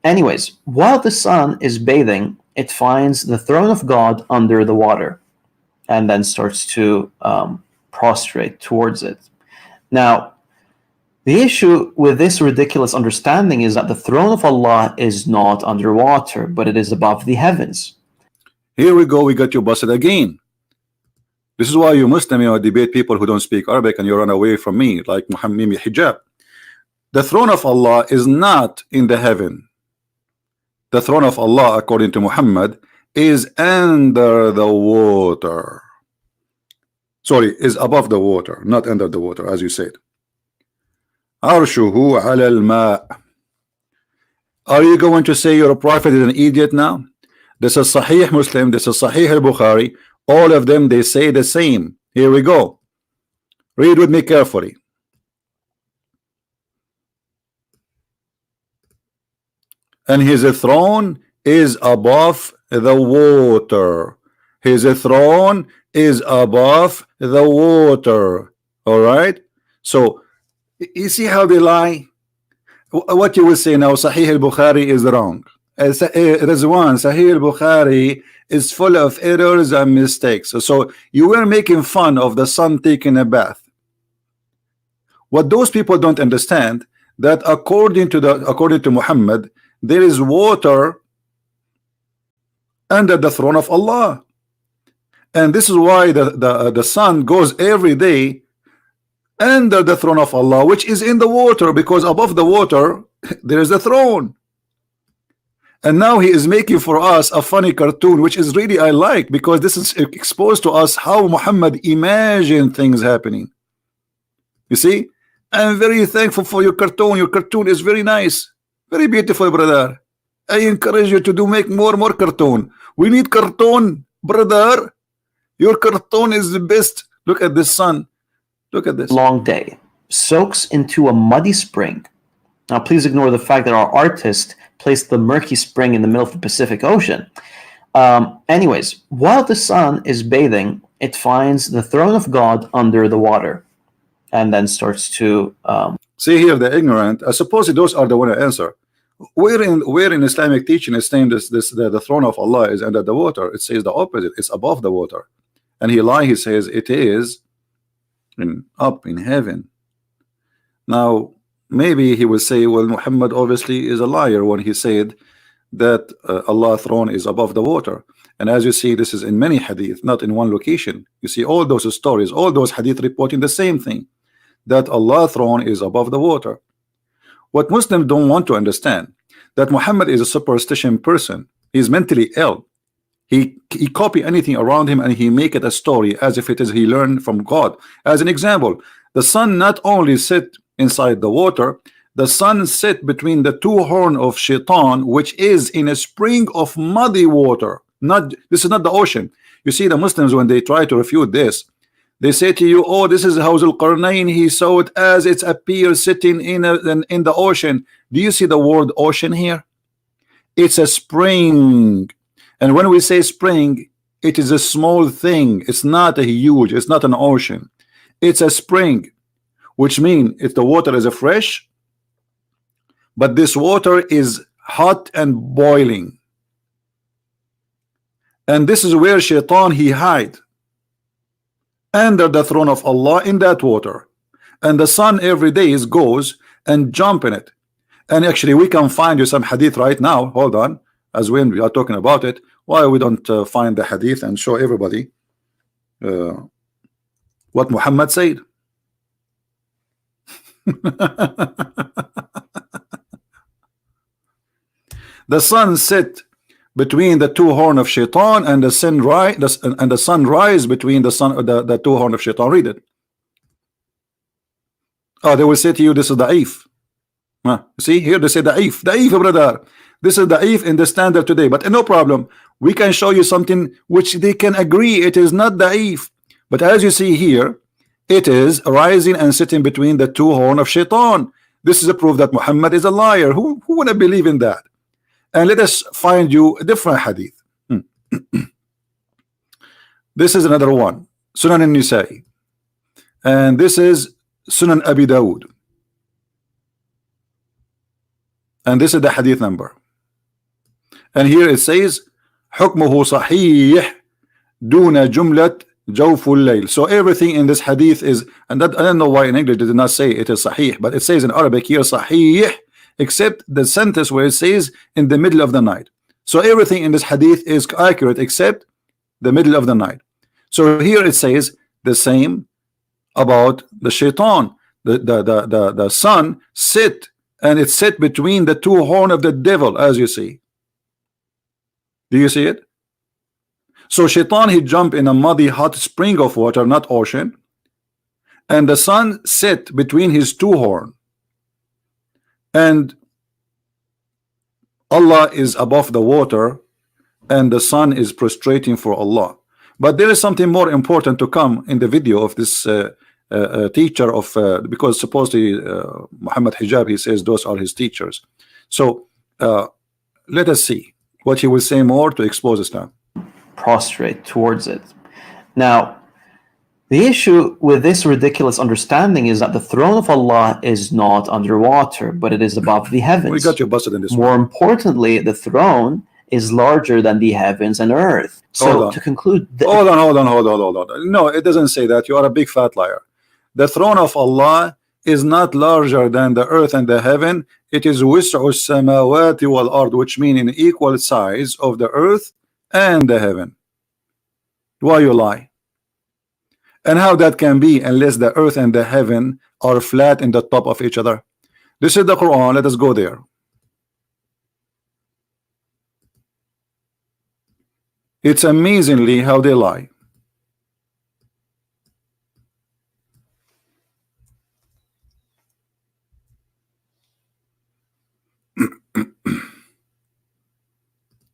Speaker 6: Anyways, while the sun is bathing, it finds the throne of God under the water and then starts to prostrate towards it. Now, the issue with this ridiculous understanding is that the throne of Allah is not underwater, but it is above the heavens.
Speaker 2: Here we go, we got you busted again. This is why you Muslim, debate people who don't speak Arabic, and you run away from me, like Muhammad Hijab. The throne of Allah is not in the heaven. The throne of Allah, according to Muhammad, is under the water. Sorry, is above the water, not under the water, as you said. Arshuhu ala al-ma'. Are you going to say your prophet is an idiot now? This is Sahih Muslim, this is Sahih al-Bukhari. All of them, they say the same. Here we go. Read with me carefully. And his throne is above the water. His throne is above the water. All right? So, you see how they lie? What you will say now, Sahih al-Bukhari is wrong. Rizzwan, Sahih al-Bukhari is full of errors and mistakes. So you were making fun of the sun taking a bath. What those people don't understand, that according to Muhammad, there is water under the throne of Allah. And this is why the sun goes every day under the throne of Allah, which is in the water, because above the water there is a throne. And now he is making for us a funny cartoon, which is really I like, because this is exposed to us how Muhammad imagined things happening. You see, I'm very thankful for your cartoon. Your cartoon is very nice, very beautiful, brother. I encourage you to make more cartoon. We need cartoon, brother. Your cartoon is the best. Look at this sun. Look at this.
Speaker 6: Long day soaks into a muddy spring. Now, please ignore the fact that our artist placed the murky spring in the middle of the Pacific Ocean. Anyways, while the sun is bathing, it finds the throne of God under the water, and then starts to
Speaker 2: see here the ignorant. I suppose those are the one to answer. Where in Islamic teaching is saying the throne of Allah is under the water? It says the opposite. It's above the water, and he says it is up in heaven. Now maybe he will say, well, Muhammad obviously is a liar when he said that Allah's throne is above the water. And as you see, this is in many hadith, not in one location. You see all those stories, all those hadith reporting the same thing, that Allah's throne is above the water. What Muslims don't want to understand, that Muhammad is a superstition person. He's mentally ill. He copy anything around him and he make it a story as if it is he learned from God. As an example, the sun not only sit inside the water, the sun sit between the two horns of Shaitan, which is in a spring of muddy water. This is not the ocean. You see, the Muslims, when they try to refute this, they say to you, oh, this is how Zulqarnain, he saw it as it appears sitting in the ocean. Do you see the word ocean here? It's a spring. And when we say spring, it is a small thing. It's not a huge, it's not an ocean. It's a spring, which means if the water is fresh, but this water is hot and boiling. And this is where Shaitan he hide under the throne of Allah in that water. And the sun every day goes and jump in it. And actually we can find you some hadith right now. Hold on, as when we are talking about it, why we don't find the hadith and show everybody what Muhammad said. The sun set between the two horns of Shaitan, and the sun rise between the two horns of Shaitan. Read it. Oh, they will say to you, this is da'if. See here, they say da'if, brother. This is da'if in the standard today, but no problem. We can show you something which they can agree it is not da'if. But as you see here, it is rising and sitting between the two horns of Shaitan. This is a proof that Muhammad is a liar. Who would not believe in that? And let us find you a different hadith. This is another one, Sunan al-Nisa'i, and this is Sunan Abi Dawud, and this is the hadith number. And here it says حكمه صحيح دون جملة جوف الليل. So everything in this hadith is, and that, I don't know why in English they did not say it is sahih, but it says in Arabic here sahih, except the sentence where it says in the middle of the night. So everything in this hadith is accurate except the middle of the night. So here it says the same about the Shaitan. The sun sit, and it sit between the two horns of the devil, as you see. Do you see it? So Shaitan he jump in a muddy hot spring of water, not ocean, and the sun sit between his two horns. And Allah is above the water, and the sun is prostrating for Allah. But there is something more important to come in the video of this teacher of because supposedly Muhammad Hijab, he says those are his teachers. So let us see what he will say more to expose Islam.
Speaker 6: Prostrate towards it. Now, the issue with this ridiculous understanding is that the throne of Allah is not underwater, but it is above the heavens.
Speaker 2: We got you busted in this
Speaker 6: More
Speaker 2: one.
Speaker 6: importantly, the throne is larger than the heavens and earth. So to conclude,
Speaker 2: hold on. No, it doesn't say that. You are a big fat liar. The throne of Allah is not larger than the earth and the heaven. It is wis'u samawati wal ard, which means in equal size of the earth and the heaven. Why you lie? And how that can be unless the earth and the heaven are flat in the top of each other? This is the Quran. Let us go there. It's amazingly how they lie.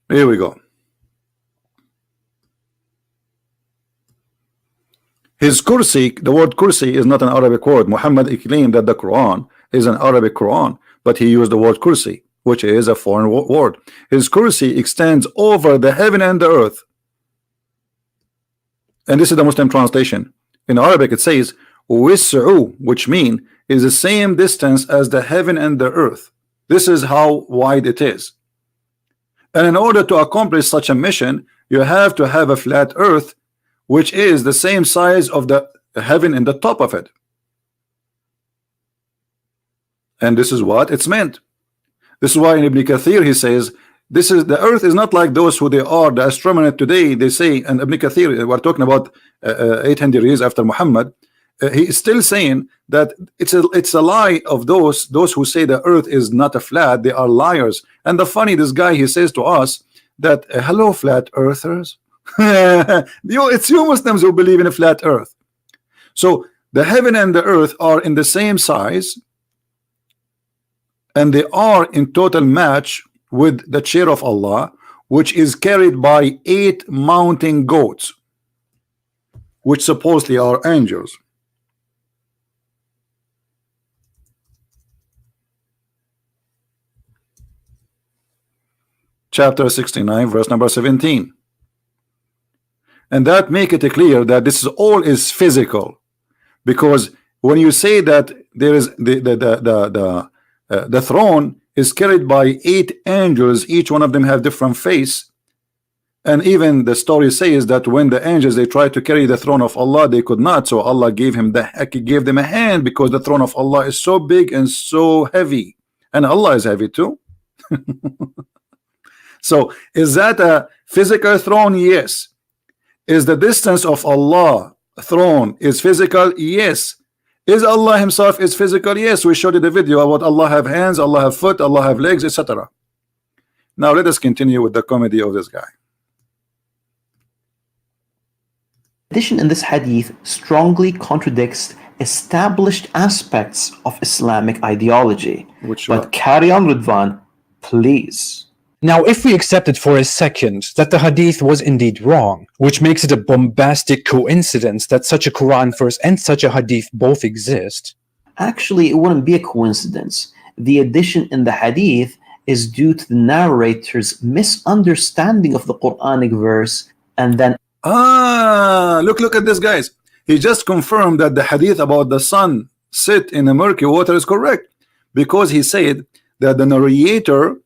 Speaker 2: Here we go. His kursi, the word kursi is not an Arabic word. Muhammad claimed that the Quran is an Arabic Quran, but he used the word kursi, which is a foreign word. His kursi extends over the heaven and the earth. And this is the Muslim translation. In Arabic it says wis'u, which means is the same distance as the heaven and the earth. This is how wide it is. And in order to accomplish such a mission, you have to have a flat earth, which is the same size of the heaven in the top of it. And this is what it's meant. This is why in Ibn Kathir he says, this is the earth is not like those who they are, the astronomers today, they say, and Ibn Kathir, we're talking about 800 years after Muhammad, he is still saying that it's a lie of those who say the earth is not a flat. They are liars. And the funny, this guy, he says to us that hello flat earthers, it's you Muslims who believe in a flat earth. So the heaven and the earth are in the same size, and they are in total match with the chair of Allah, which is carried by 8 mountain goats, which supposedly are angels. Chapter 69, verse number 17. And that make it clear that this is all is physical, because when you say that there is the throne is carried by 8 angels, each one of them have different face, and even the story says that when the angels they tried to carry the throne of Allah, they could not, so Allah gave them a hand, because the throne of Allah is so big and so heavy, and Allah is heavy too. So is that a physical throne? Yes. Is the distance of Allah throne is physical? Yes. Is Allah himself is physical? Yes. We showed you the video about Allah have hands, Allah have foot, Allah have legs, etc. Now let us continue with the comedy of this guy.
Speaker 6: Addition in this hadith strongly contradicts established aspects of Islamic ideology. But carry on, Rizzwan, please.
Speaker 7: Now, if we accepted for a second that the hadith was indeed wrong, which makes it a bombastic coincidence that such a Quran verse and such a hadith both exist.
Speaker 6: Actually, it wouldn't be a coincidence. The addition in the hadith is due to the narrator's misunderstanding of the Quranic verse, and then
Speaker 2: look at this, guys. He just confirmed that the hadith about the sun sit in a murky water is correct, because he said that the narrator,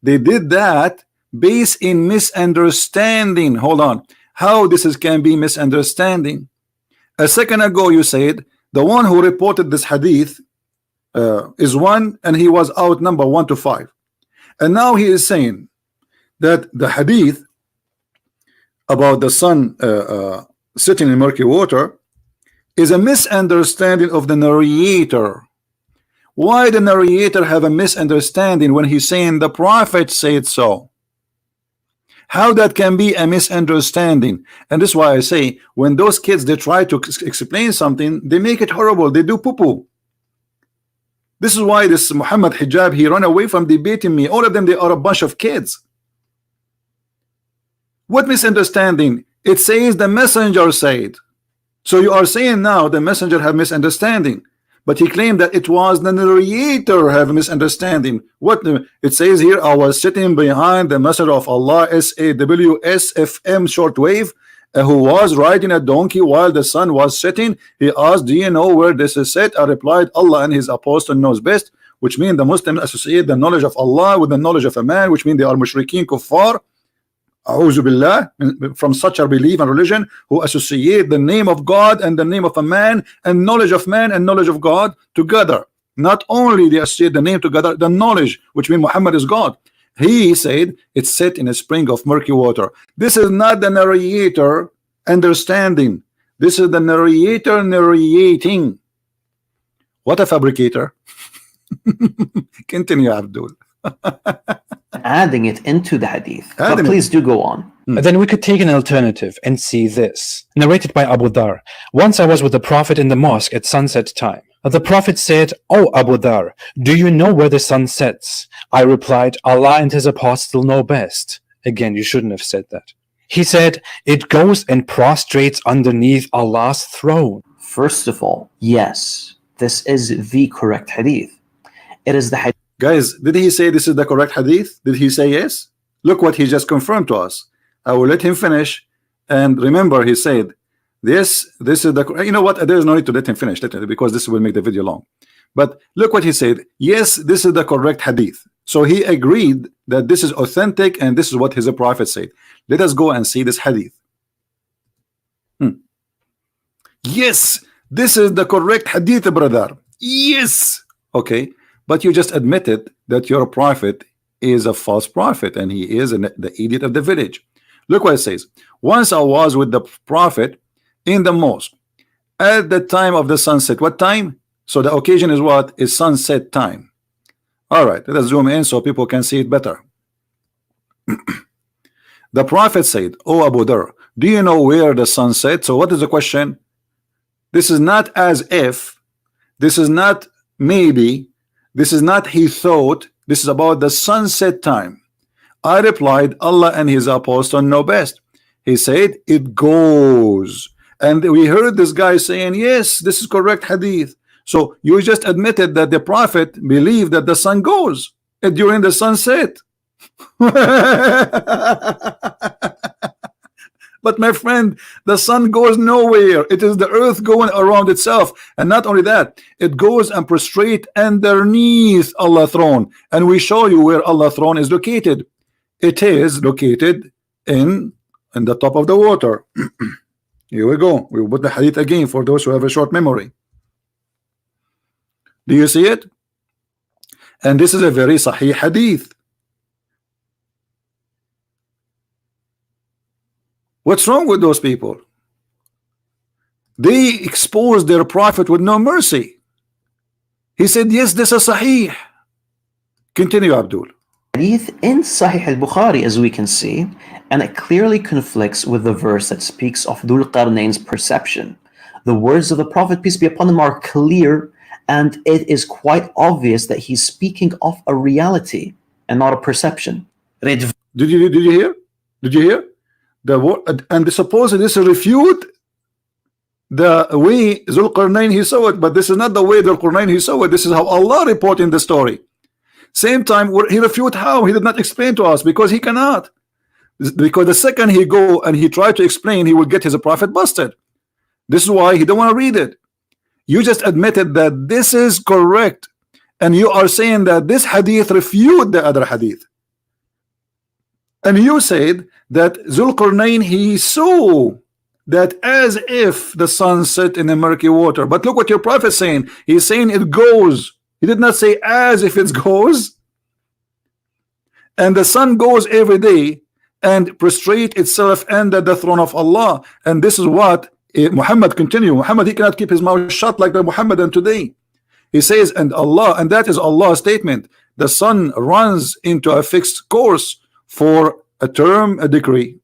Speaker 2: they did that based in misunderstanding. Hold on. How this can be misunderstanding? A second ago you said the one who reported this hadith is one, and he was outnumbered 1 to 5. And now he is saying that the hadith about the sun sitting in murky water is a misunderstanding of the narrator. Why the narrator have a misunderstanding when he's saying the prophet said so? How that can be a misunderstanding? And this is why I say, when those kids they try to explain something, they make it horrible. They do poo-poo. This is why this Muhammad Hijab, he run away from debating me. All of them, they are a bunch of kids. What misunderstanding? It says the messenger said. So you are saying now the messenger have misunderstanding. But he claimed that it was the narrator have a misunderstanding. What it says here, I was sitting behind the messenger of Allah, SAWSFM shortwave, who was riding a donkey while the sun was setting. He asked, do you know where this is set? I replied, Allah and his apostle knows best, which means the Muslims associate the knowledge of Allah with the knowledge of a man, which means they are mushrikeen kuffar. A'udhu billah, from such a belief and religion, who associate the name of God and the name of a man and knowledge of man and knowledge of God together. Not only they associate the name together, the knowledge, which means Muhammad is God. He said it's set in a spring of murky water. This is not the narrator understanding. This is the narrator narrating. What a fabricator. Continue, Abdul.
Speaker 6: Adding it into the hadith. But
Speaker 2: Adding it.
Speaker 6: please do go on.
Speaker 7: Then we could take an alternative and see this. Narrated by Abu Dhar. Once I was with the Prophet in the mosque at sunset time. The Prophet said, "Oh Abu Dhar, do you know where the sun sets?" I replied, "Allah and his apostle know best." Again, you shouldn't have said that. He said, "It goes and prostrates underneath Allah's throne."
Speaker 6: First of all, yes, this is the correct hadith. It is the hadith.
Speaker 2: Guys, did he say this is the correct hadith? Did he say yes? Look what he just confirmed to us. I will let him finish. And remember, he said, this is the, you know what, there's no need to let him finish, because this will make the video long. But look what he said. Yes, this is the correct hadith. So he agreed that this is authentic and this is what his prophet said. Let us go and see this hadith. Yes, this is the correct hadith, brother. Yes. Okay, but you just admitted that your prophet is a false prophet and he is the idiot of the village. Look what it says. Once I was with the prophet in the mosque at the time of the sunset. What time? So the occasion is what? Is sunset time. All right, let us zoom in so people can see it better. The prophet said, "Oh Abu Dhar, do you know where the sun sets?" So what is the question? This is not as if, this is not maybe, this is not he thought, this is about the sunset time. I replied, Allah and his apostle know best. He said, it goes. And we heard this guy saying, yes, this is correct hadith. So you just admitted that the prophet believed that the sun goes during the sunset. But my friend, the sun goes nowhere. It is the earth going around itself. And not only that, it goes and prostrate underneath Allah's throne. And we show you where Allah's throne is located. It is located in the top of the water. Here we go. We will put the hadith again for those who have a short memory. Do you see it? And this is a very sahih hadith. What's wrong with those people? They exposed their prophet with no mercy. He said, yes, this is sahih. Continue, Abdul.
Speaker 6: Hadith in Sahih al-Bukhari, as we can see, and it clearly conflicts with the verse that speaks of Dhul Qarnayn's perception. The words of the Prophet, peace be upon him, are clear, and it is quite obvious that he's speaking of a reality and not a perception.
Speaker 2: Did you hear? Did you hear? And supposedly this refute the way Dhul Qarnayn he saw it, but this is not the way Dhul Qarnayn he saw it. This is how Allah reporting the story. Same time, he refute how? He did not explain to us because he cannot. Because the second he go and he try to explain, he will get his prophet busted. This is why he don't want to read it. You just admitted that this is correct, and you are saying that this hadith refute the other hadith. And you said that Dhul Qarnayn he saw that as if the sun set in the murky water. But look what your prophet is saying. He's saying it goes. He did not say as if it goes. And the sun goes every day and prostrate itself under the throne of Allah. And this is what Muhammad continue. Muhammad, he cannot keep his mouth shut like the Muhammadan today. He says, and Allah, and that is Allah's statement. The sun runs into a fixed course for a term, a decree.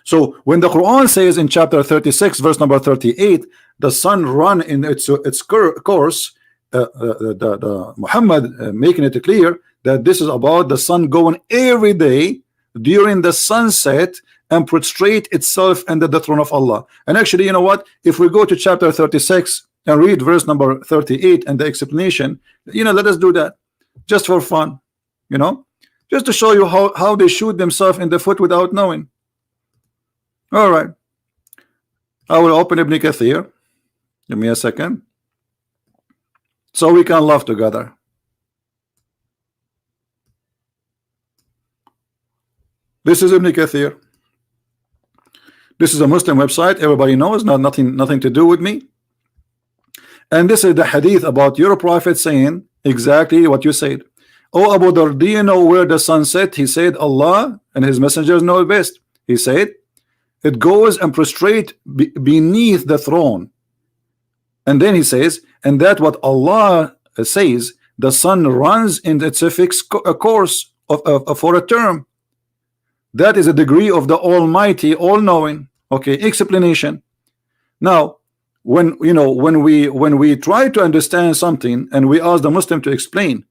Speaker 2: So when the Quran says in chapter 36 verse number 38, the sun run in its course, Muhammad making it clear that this is about the sun going every day during the sunset and prostrate itself under the throne of Allah. And actually, you know what, if we go to chapter 36 and read verse number 38 and the explanation, let us do that just for fun, just to show you how they shoot themselves in the foot without knowing. All right, I will open Ibn Kathir. Give me a second so we can laugh together. This is Ibn Kathir. This is a Muslim website, everybody knows, nothing to do with me. And this is the hadith about your prophet saying exactly what you said. Oh Abu Dhar, do you know where the sun set? He said, Allah and his messengers know best. He said, it goes and prostrate beneath the throne. And then he says, and that what Allah says, the sun runs in its fixed course for a term. That is a degree of the Almighty, all-knowing. Okay, explanation. Now, when we try to understand something and we ask the Muslim to explain,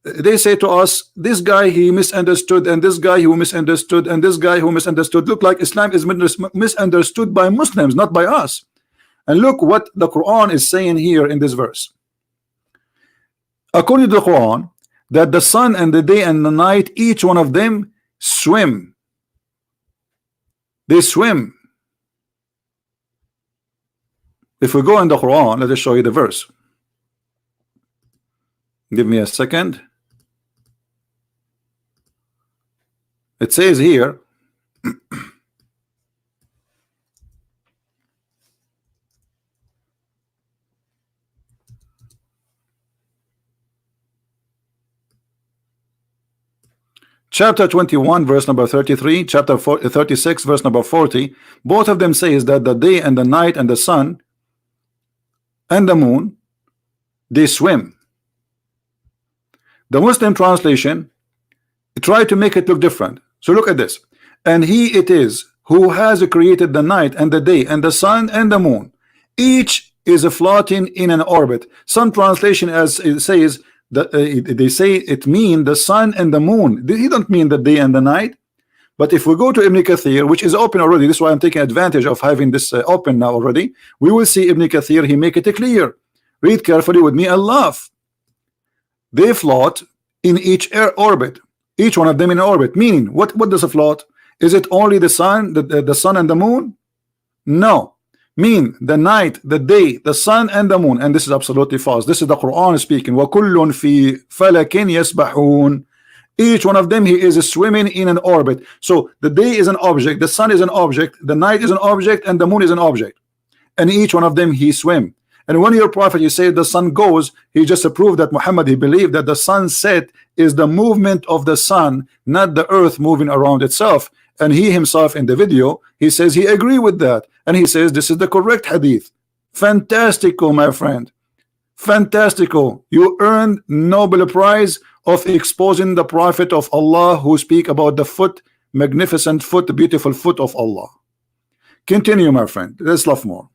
Speaker 2: they say to us, this guy he misunderstood, and this guy who misunderstood, and this guy who misunderstood. Look like Islam is misunderstood by Muslims, not by us. And look what the Quran is saying here in this verse. According to the Quran, that the sun and the day and the night, each one of them swim. They swim. If we go in the Quran, let us show you the verse. Give me a second. It says here, chapter 21 verse number 33, chapter 36 verse number 40, both of them says that the day and the night and the sun and the moon, they swim. The Muslim translation try to make it look different. So look at this. And he it is who has created the night and the day and the sun and the moon. Each is floating in an orbit. Some translation as it says that they say it mean the sun and the moon. He don't mean the day and the night. But if we go to Ibn Kathir, which is open already, this is why I'm taking advantage of having this open now already. We will see Ibn Kathir, he make it clear. Read carefully with me and laugh. They float in each orbit, each one of them in orbit. Meaning, what does a float? Is it only the sun, the sun and the moon? No. Mean the night, the day, the sun and the moon. And this is absolutely false. This is the Quran speaking. وَكُلٌّ فِي فَلَكٍ يَسْبَحُونَ. Each one of them, he is swimming in an orbit. So the day is an object, the sun is an object, the night is an object, and the moon is an object. And each one of them, he swim. And when your prophet, you say the sun goes, he just proved that Muhammad, he believed that the sunset is the movement of the sun, not the earth moving around itself. And he himself in the video, he says he agree with that. And he says this is the correct hadith. Fantastico, my friend. Fantastico. You earned Nobel Prize of exposing the prophet of Allah who speak about the foot, magnificent foot, beautiful foot of Allah. Continue, my friend. Let's love more.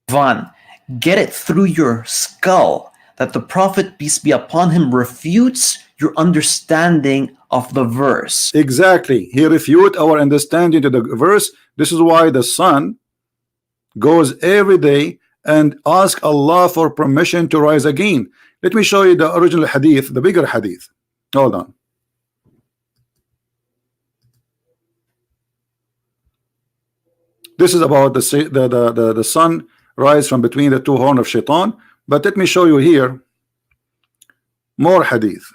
Speaker 6: Rizzwan, get it through your skull that the Prophet, peace be upon him, refutes your understanding of the verse.
Speaker 2: Exactly. He refute our understanding to the verse. This is why the sun goes every day and ask Allah for permission to rise again. Let me show you the original hadith, the bigger hadith. Hold on. This is about the sun rise from between the two horns of shaitan. But let me show you here more hadith.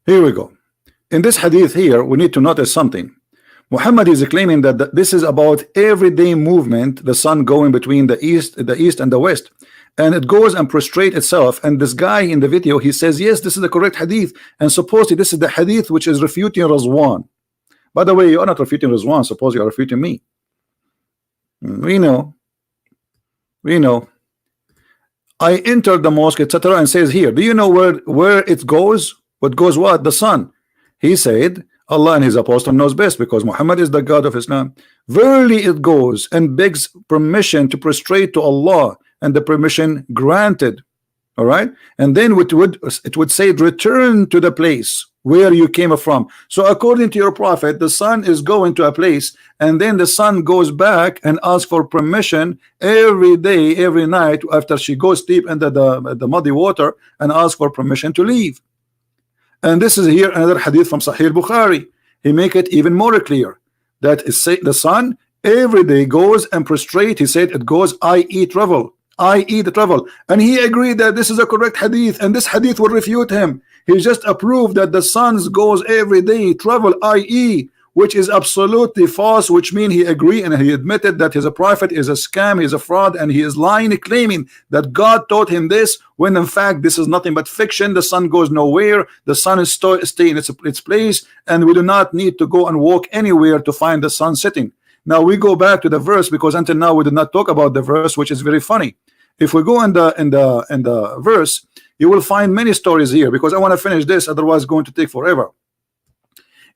Speaker 2: Here we go. In this hadith here, we need to notice something. Muhammad is claiming that this is about everyday movement, the sun going between the east and the west, and it goes and prostrate itself. And this guy in the video, he says, yes, this is the correct hadith, and supposedly this is the hadith which is refuting Rizzwan. By the way, you are not refuting Rizzwan, suppose you are refuting me. We know. I entered the mosque, etc., and says here, do you know where it goes? What goes what? The sun. He said, Allah and his apostle knows best, because Muhammad is the God of Islam. Verily it goes and begs permission to prostrate to Allah, and the permission granted. All right, and then it would say return to the place where you came from. So according to your prophet, the sun is going to a place, and then the sun goes back and asks for permission every day, every night after she goes deep into the muddy water, and asks for permission to leave. And this is here another hadith from Sahih Bukhari. He make it even more clear that the sun every day goes and prostrate. He said it goes, i.e. travel, i.e. the travel. And he agreed that this is a correct hadith, and this hadith will refute him. He just approved that the sun goes every day, travel, i.e., which is absolutely false, which means he agreed and he admitted that his prophet is a scam, he's a fraud, and he is lying, claiming that God taught him this, when in fact this is nothing but fiction. The sun goes nowhere, the sun is staying in its place, and we do not need to go and walk anywhere to find the sun setting. Now we go back to the verse, because until now we did not talk about the verse, which is very funny. If we go in the verse, you will find many stories here, because I want to finish this, otherwise it's going to take forever.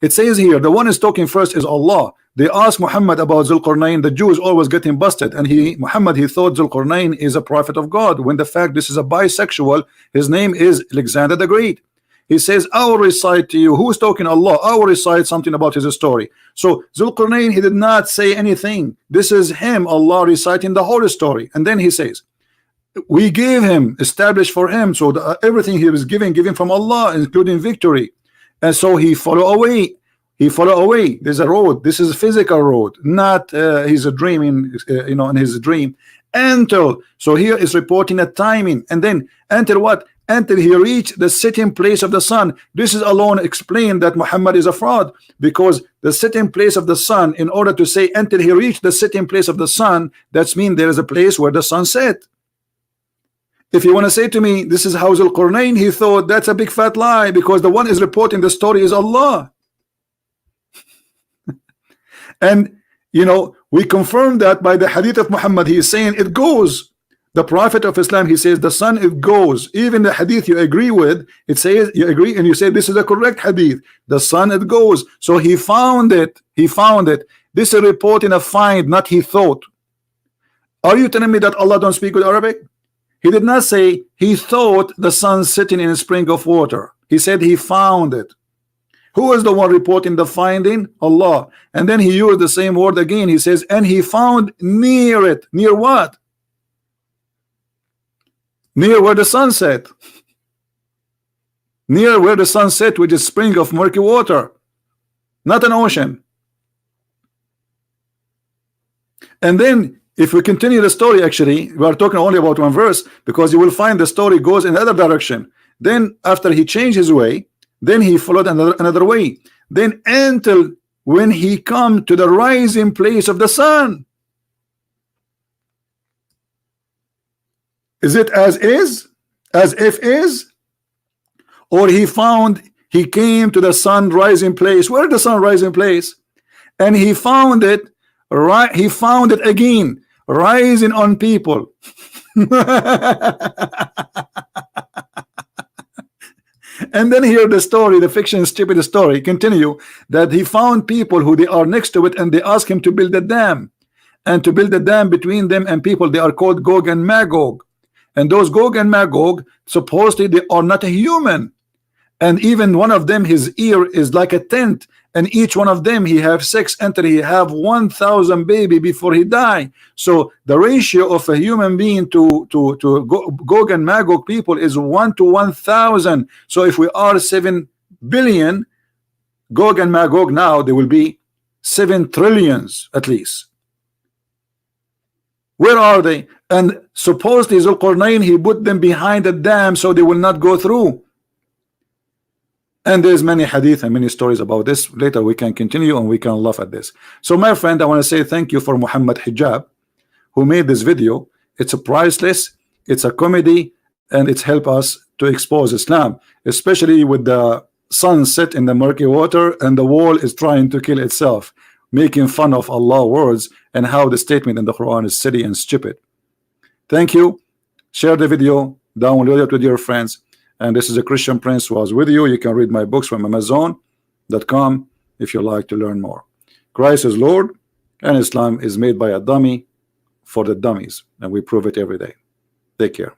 Speaker 2: It says here, the one is talking first is Allah. They asked Muhammad about Zulqarnain. The Jews always getting busted, and Muhammad thought Zulqarnain is a prophet of God, when the fact this is a bisexual. His name is Alexander the Great. He says, I will recite to you. Who is talking? Allah. I will recite something about his story. So Zulqarnain, he did not say anything. This is him, Allah, reciting the whole story. And then he says, we gave him, established for him, so everything he was given from Allah, including victory. And so he follow away. There's a road. This is a physical road, not he's dreaming, in his dream. Until, so here is reporting a timing, and then until what? Until he reached the sitting place of the sun. This is alone explained that Muhammad is a fraud, because the sitting place of the sun, in order to say until he reached the sitting place of the sun, that means there is a place where the sun set. If you want to say to me, this is how Zulqarnain, he thought, that's a big fat lie, because the one is reporting the story is Allah. And we confirm that by the hadith of Muhammad. He is saying it goes. The Prophet of Islam, he says the sun, it goes. Even the hadith you agree with, it says you agree and you say this is a correct hadith. The sun, it goes. So he found it. This is reporting a find, not he thought. Are you telling me that Allah don't speak with Arabic? He did not say he thought the sun sitting in a spring of water. He said he found it. Who is the one reporting the finding? Allah. And then he used the same word again. He says, and he found near it. Near what? Near where the sun set. Near where the sun set, which is spring of murky water, not an ocean. And then if we continue the story, actually we are talking only about one verse, because you will find the story goes in the other direction. Then after he changed his way, then he followed another way, then until when he come to the rising place of the sun. Is it as is, as if is, or he came to the sun rising place? Where the sun rising place? And he found it, right? He found it again, rising on people. And then here the story, the fiction stupid story continue, that he found people who they are next to it, and they ask him to build a dam, and to build a dam between them and people. They are called Gog and Magog, and those Gog and Magog supposedly they are not a human, and even one of them, his ear is like a tent, and each one of them he have sex until he have 1,000 baby before he die. So the ratio of a human being to Gog and Magog people is 1 to 1,000. So if we are 7 billion, Gog and Magog now there will be 7 trillions at least. Where are they? And supposedly Zulqarnain, he put them behind a dam so they will not go through. And there's many hadith and many stories about this. Later we can continue and we can laugh at this. So my friend, I want to say thank you for Muhammad Hijab, who made this video. It's a priceless, it's a comedy, and it's helped us to expose Islam, especially with the sun set in the murky water and the wall is trying to kill itself, making fun of Allah's words and how the statement in the Quran is silly and stupid. Thank you. Share the video, download it with your friends. And this is a Christian Prince who was with you. You can read my books from Amazon.com if you like to learn more. Christ is Lord, and Islam is made by a dummy for the dummies, and we prove it every day. Take care.